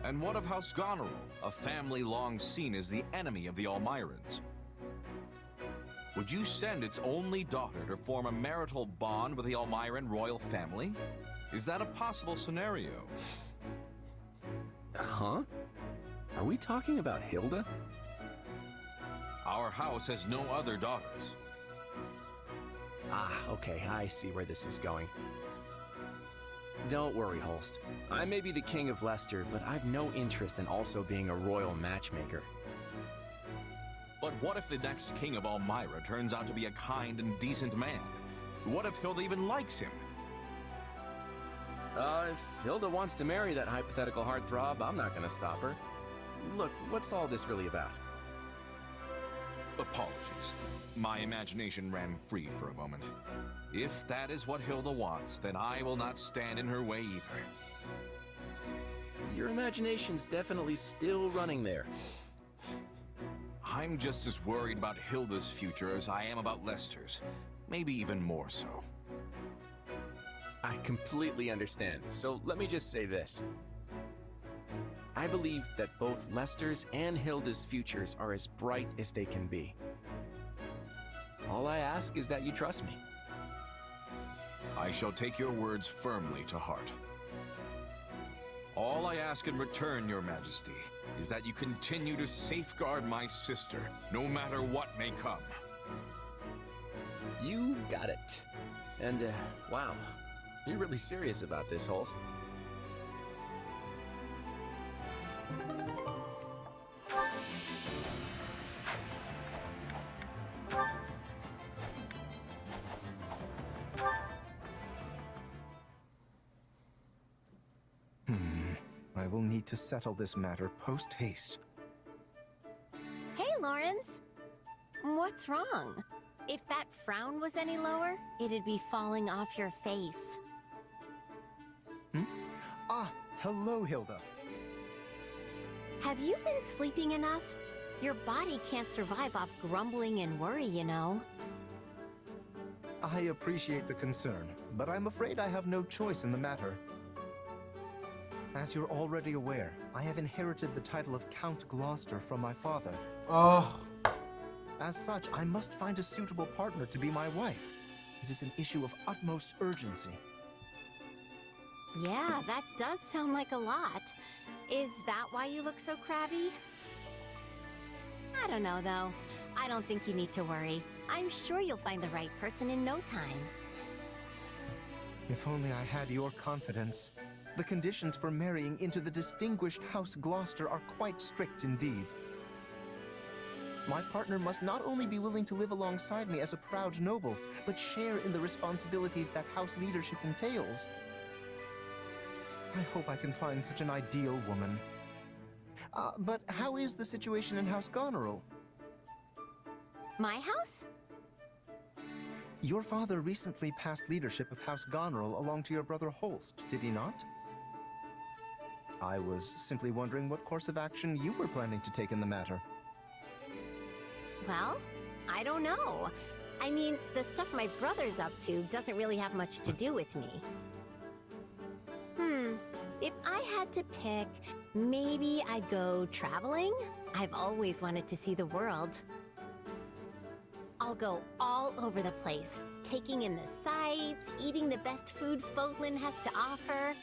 And what of House Goneril, a family long seen as the enemy of the Almirans? Would you send its only daughter to form a marital bond with the Almiran royal family? Is that a possible scenario? Huh? Are we talking about Hilda? Our house has no other daughters. Ah, okay, I see where this is going. Don't worry, Holst. I may be the King of Leicester, but I've no interest in also being a royal matchmaker. But what if the next king of Almira turns out to be a kind and decent man? What if Hilda even likes him? If Hilda wants to marry that hypothetical heartthrob, I'm not gonna stop her. Look, what's all this really about? Apologies. My imagination ran free for a moment. If that is what Hilda wants, then I will not stand in her way either. Your imagination's definitely still running there. I'm just as worried about Hilda's future as I am about Leicester's. Maybe even more so. I completely understand, so let me just say this. I believe that both Leicester's and Hilda's futures are as bright as they can be. All I ask is that you trust me. I shall take your words firmly to heart. All I ask in return, Your Majesty, is that you continue to safeguard my sister, no matter what may come. You got it. And, wow. You're really serious about this, Holst. I will need to settle this matter post-haste. Hey, Lawrence. What's wrong? If that frown was any lower, it'd be falling off your face. Ah, hello, Hilda. Have you been sleeping enough? Your body can't survive off grumbling and worry, you know. I appreciate the concern, but I'm afraid I have no choice in the matter. As you're already aware, I have inherited the title of Count Gloucester from my father. Oh. As such, I must find a suitable partner to be my wife. It is an issue of utmost urgency. Yeah, that does sound like a lot. Is that why you look so crabby? I don't know, though. I don't think you need to worry. I'm sure you'll find the right person in no time. If only I had your confidence. The conditions for marrying into the distinguished House Gloucester are quite strict indeed. My partner must not only be willing to live alongside me as a proud noble, but share in the responsibilities that house leadership entails. I hope I can find such an ideal woman. But how is the situation in House Goneril? My house? Your father recently passed leadership of House Goneril along to your brother Holst, did he not? I was simply wondering what course of action you were planning to take in the matter. Well, I don't know. I mean, the stuff my brother's up to doesn't really have much to do with me. If I had to pick, maybe I'd go traveling? I've always wanted to see the world. I'll go all over the place, taking in the sights, eating the best food Fodlan has to offer.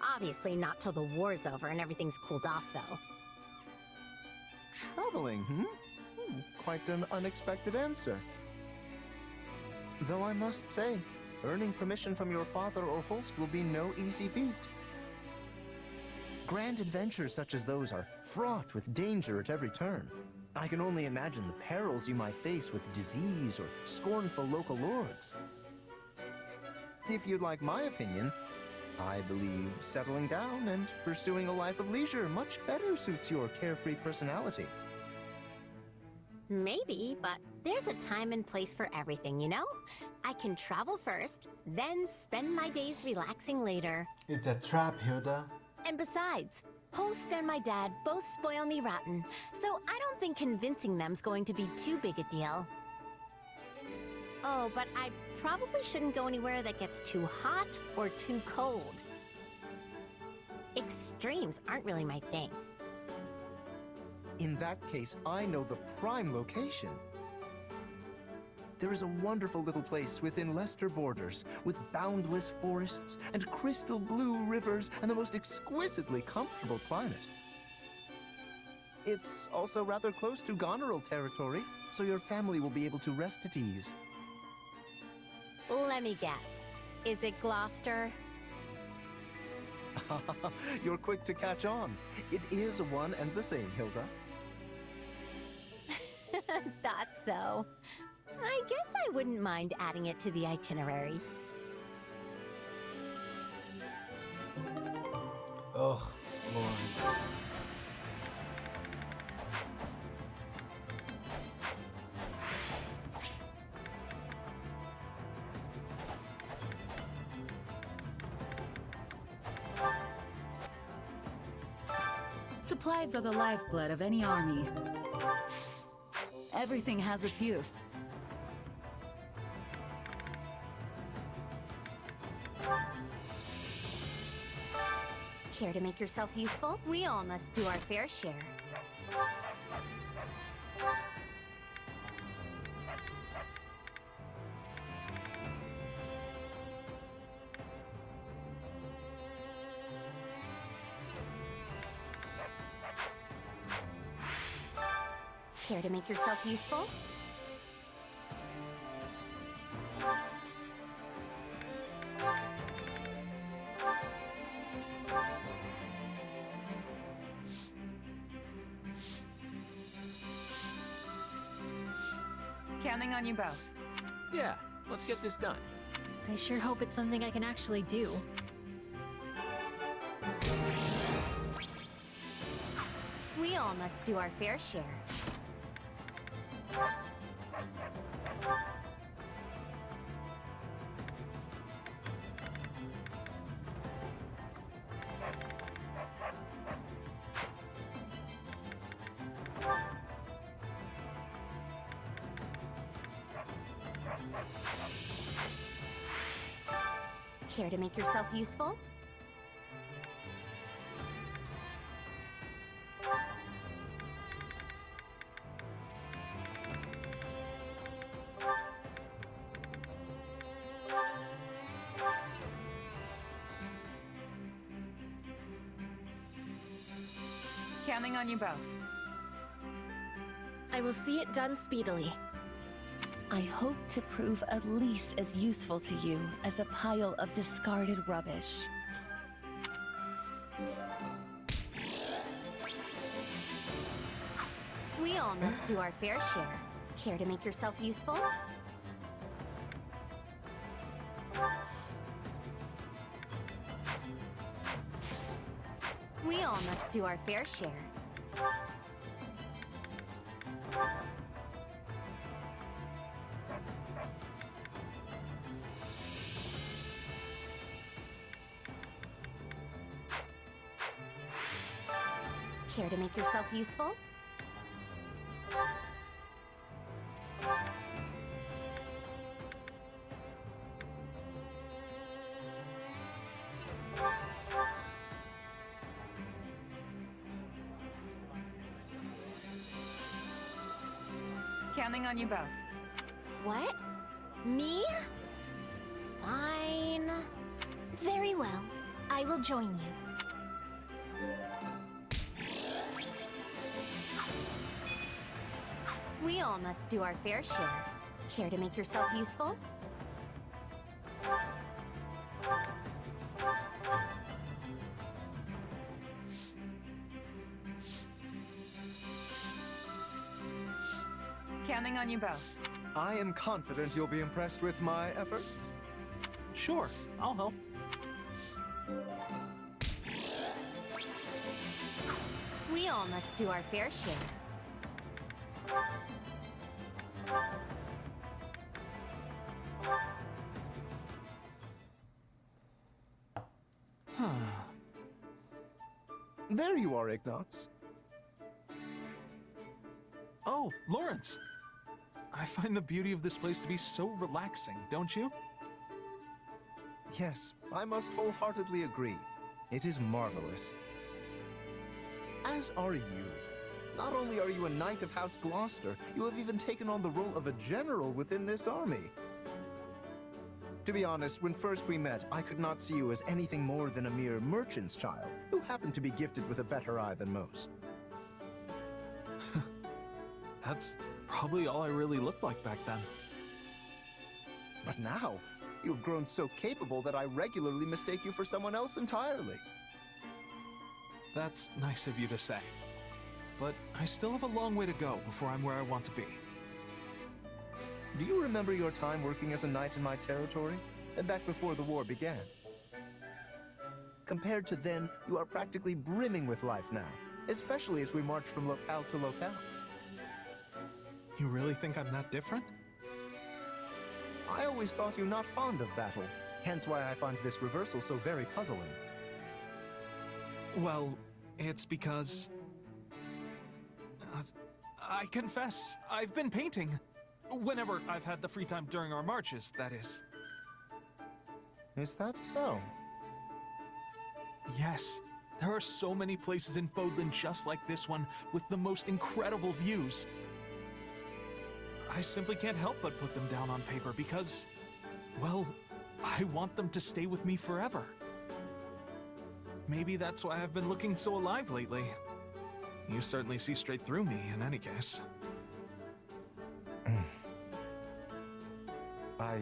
Obviously not till the war's over and everything's cooled off, though. Traveling, quite an unexpected answer. Though I must say, earning permission from your father or Holst will be no easy feat. Grand adventures such as those are fraught with danger at every turn. I can only imagine the perils you might face with disease or scornful local lords. If you'd like my opinion, I believe settling down and pursuing a life of leisure much better suits your carefree personality. Maybe, but there's a time and place for everything, you know? I can travel first, then spend my days relaxing later. It's a trap, Hilda. And besides, Holst and my dad both spoil me rotten, so I don't think convincing them's going to be too big a deal. Oh, but I probably shouldn't go anywhere that gets too hot or too cold. Extremes aren't really my thing. In that case, I know the prime location. There is a wonderful little place within Leicester borders, with boundless forests and crystal blue rivers and the most exquisitely comfortable climate. It's also rather close to Goneril territory, so your family will be able to rest at ease. Let me guess. Is it Gloucester? You're quick to catch on. It is one and the same, Hilda. Thought so. I guess I wouldn't mind adding it to the itinerary. Ugh, Lord. Supplies are the lifeblood of any army. Everything has its use. Care to make yourself useful? We all must do our fair share. Care to make yourself useful? Counting on you both. Yeah, let's get this done. I sure hope it's something I can actually do. We all must do our fair share. Care to make yourself useful? Counting on you both. I will see it done speedily. I hope to prove at least as useful to you as a pile of discarded rubbish. We all must do our fair share. Care to make yourself useful? We all must do our fair share. Care to make yourself useful? Counting on you both. What? Me? Fine. Very well. I will join you. We all must do our fair share. Care to make yourself useful? Counting on you both. I am confident you'll be impressed with my efforts. Sure, I'll help. We all must do our fair share. There you are, Ignatz. Oh, Lawrence! I find the beauty of this place to be so relaxing, don't you? Yes, I must wholeheartedly agree. It is marvelous. As are you. Not only are you a knight of House Gloucester, you have even taken on the role of a general within this army. To be honest, when first we met, I could not see you as anything more than a mere merchant's child, who happened to be gifted with a better eye than most. That's probably all I really looked like back then. But now, you have grown so capable that I regularly mistake you for someone else entirely. That's nice of you to say. But I still have a long way to go before I'm where I want to be. Do you remember your time working as a knight in my territory? Back before the war began? Compared to then, you are practically brimming with life now, especially as we march from locale to locale. You really think I'm that different? I always thought you not fond of battle, hence why I find this reversal so very puzzling. Well, it's because... I confess, I've been painting. Whenever I've had the free time during our marches, that is. Is that so? Yes. There are so many places in Fodlan just like this one, with the most incredible views. I simply can't help but put them down on paper because, well, I want them to stay with me forever. Maybe that's why I've been looking so alive lately. You certainly see straight through me, in any case. I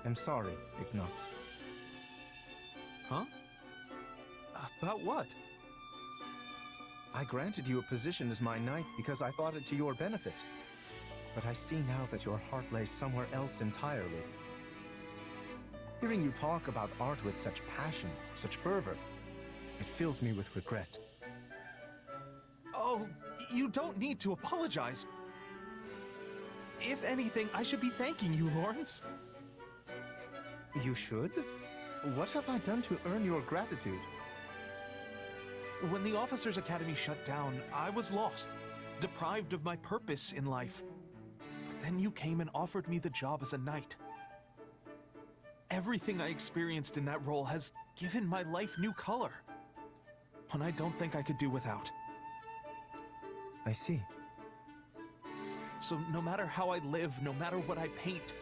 am sorry, Ignatz. Huh? About what? I granted you a position as my knight because I thought it to your benefit. But I see now that your heart lays somewhere else entirely. Hearing you talk about art with such passion, such fervor, it fills me with regret. Oh, you don't need to apologize. If anything, I should be thanking you, Lawrence. You should? What have I done to earn your gratitude? When the Officers' Academy shut down, I was lost, deprived of my purpose in life. But then you came and offered me the job as a knight. Everything I experienced in that role has given my life new color. One I don't think I could do without. I see. So no matter how I live, no matter what I paint,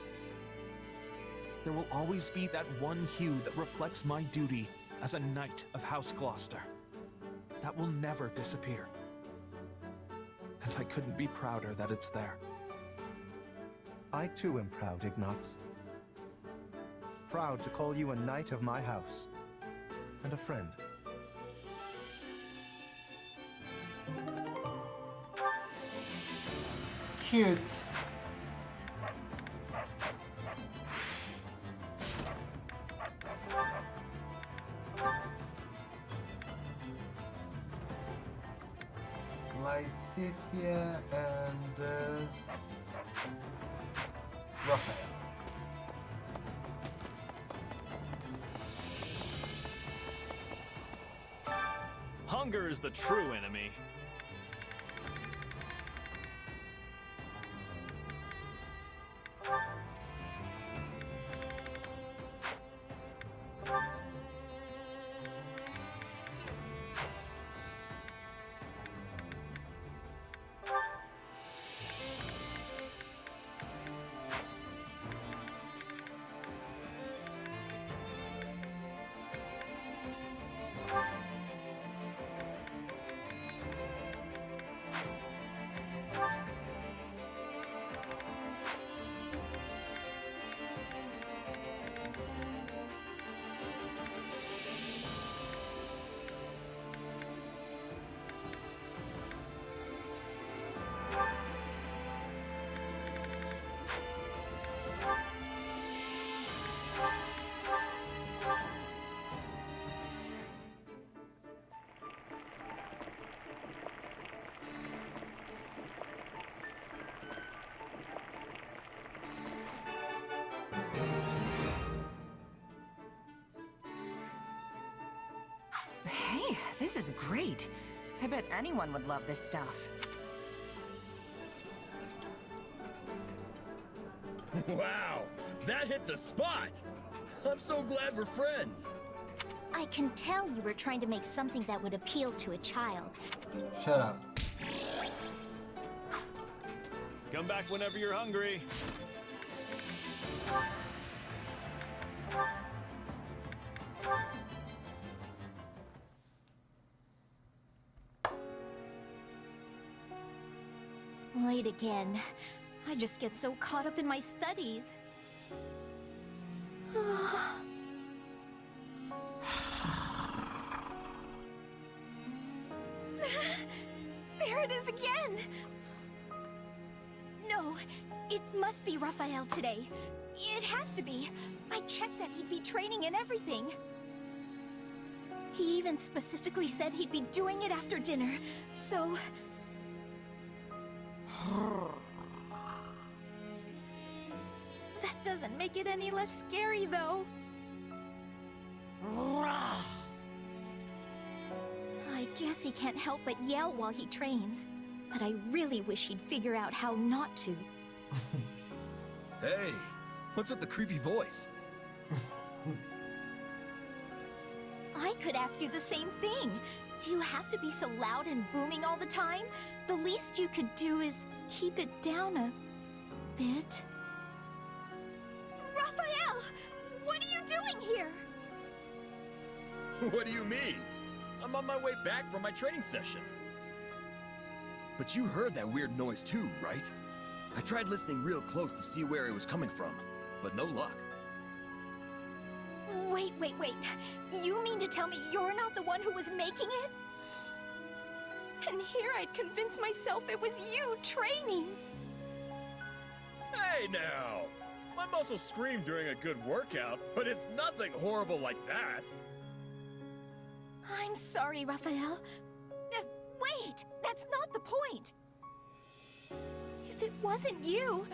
there will always be that one hue that reflects my duty as a knight of House Gloucester. That will never disappear. And I couldn't be prouder that it's there. I too am proud, Ignatz. Proud to call you a knight of my house. And a friend. Cute. Lysithia and Raphael. Hunger is the true enemy. Hey, this is great. I bet anyone would love this stuff. Wow, that hit the spot! I'm so glad we're friends. I can tell you were trying to make something that would appeal to a child. Shut up. Come back whenever you're hungry. Late again. I just get so caught up in my studies. There it is again! No, it must be Raphael today. It has to be. I checked that he'd be training and everything. He even specifically said he'd be doing it after dinner, so... That doesn't make it any less scary, though. I guess he can't help but yell while he trains, but I really wish he'd figure out how not to. Hey, what's with the creepy voice? I could ask you the same thing. Do you have to be so loud and booming all the time? The least you could do is keep it down a bit. Raphael! What are you doing here? What do you mean? I'm on my way back from my training session. But you heard that weird noise too, right? I tried listening real close to see where it was coming from, but no luck. Wait. You mean to tell me you're not the one who was making it? And here I'd convinced myself it was you training. Hey now! My muscles scream during a good workout, but it's nothing horrible like that. I'm sorry, Raphael. Wait! That's not the point! If it wasn't you,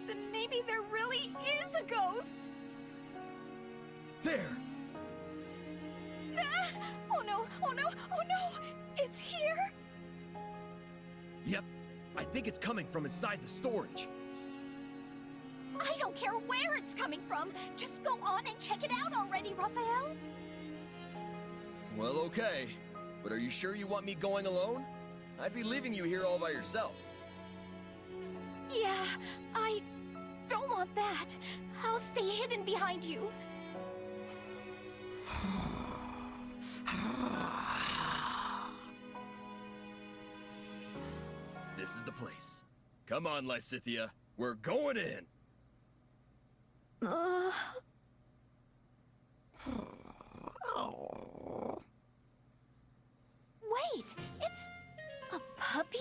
then maybe there really is a ghost! There! Ah! Oh no! It's here? Yep, I think it's coming from inside the storage. I don't care where it's coming from! Just go on and check it out already, Raphael! Well, okay. But are you sure you want me going alone? I'd be leaving you here all by yourself. Yeah, I don't want that. I'll stay hidden behind you. This is the place. Come on, Lysithea. We're going in! Wait, it's a puppy?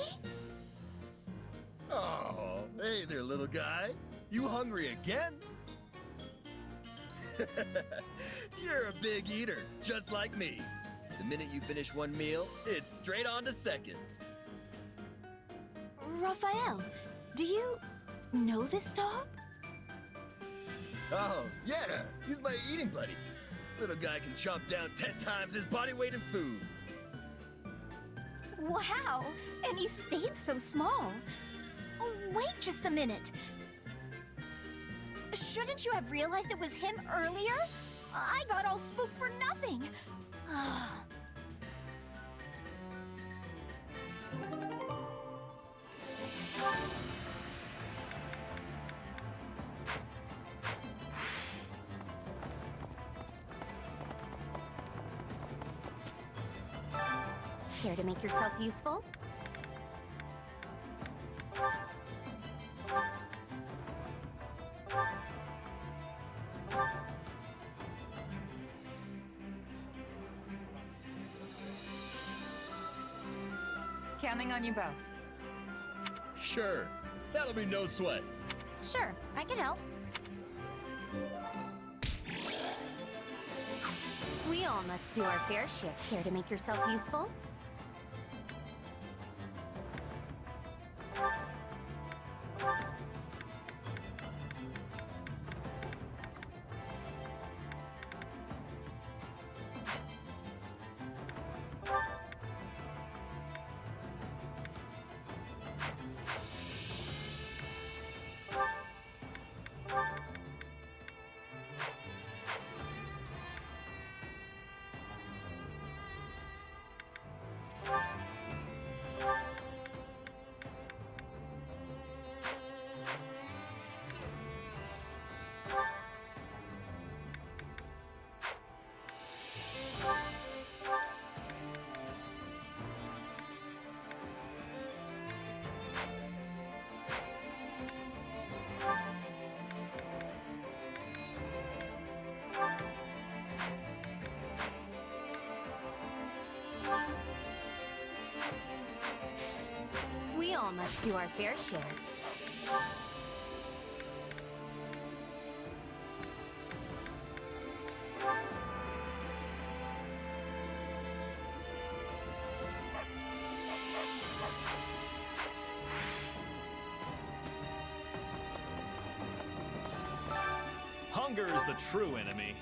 Oh, hey there, little guy. You hungry again? You're a big eater, just like me. The minute you finish one meal, it's straight on to seconds. Raphael, do you know this dog? Oh, yeah, he's my eating buddy. Little guy can chomp down 10 times his body weight in food. Wow, and he stayed so small. Wait just a minute. Shouldn't you have realized it was him earlier? I got all spooked for nothing. Care to make yourself useful? Counting on you both. Sure, that'll be no sweat. Sure, I can help. We all must do our fair share. Care to make yourself useful? We all must do our fair share. Hunger is the true enemy.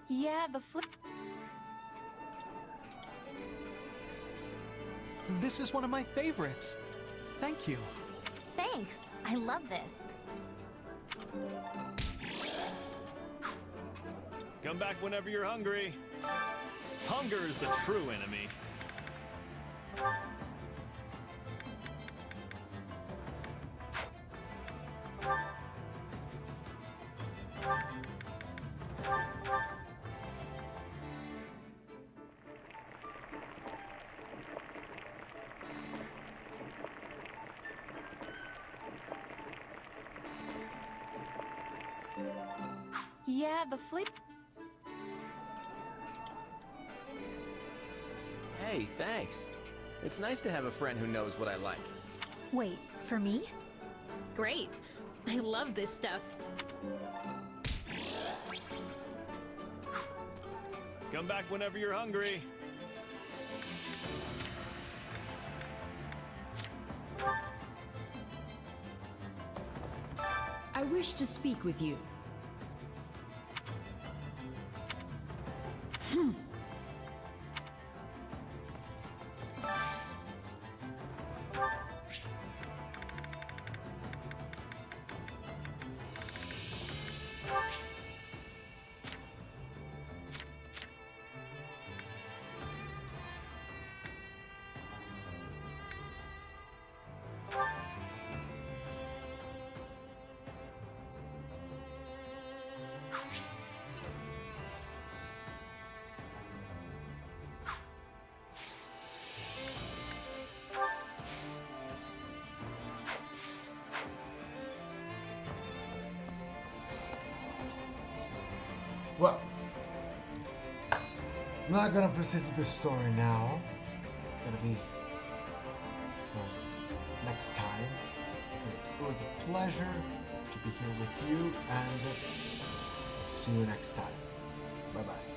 Yeah, the flip. This is one of my favorites. Thank you. Thanks. I love this. Come back whenever you're hungry. Hunger is the true enemy. Yeah, the flip. Hey, thanks. It's nice to have a friend who knows what I like. Wait, for me? Great. I love this stuff. Come back whenever you're hungry. I wish to speak with you. Well, I'm not gonna proceed with this story now. It's gonna be next time. It was a pleasure to be here with you, and see you next time. Bye bye.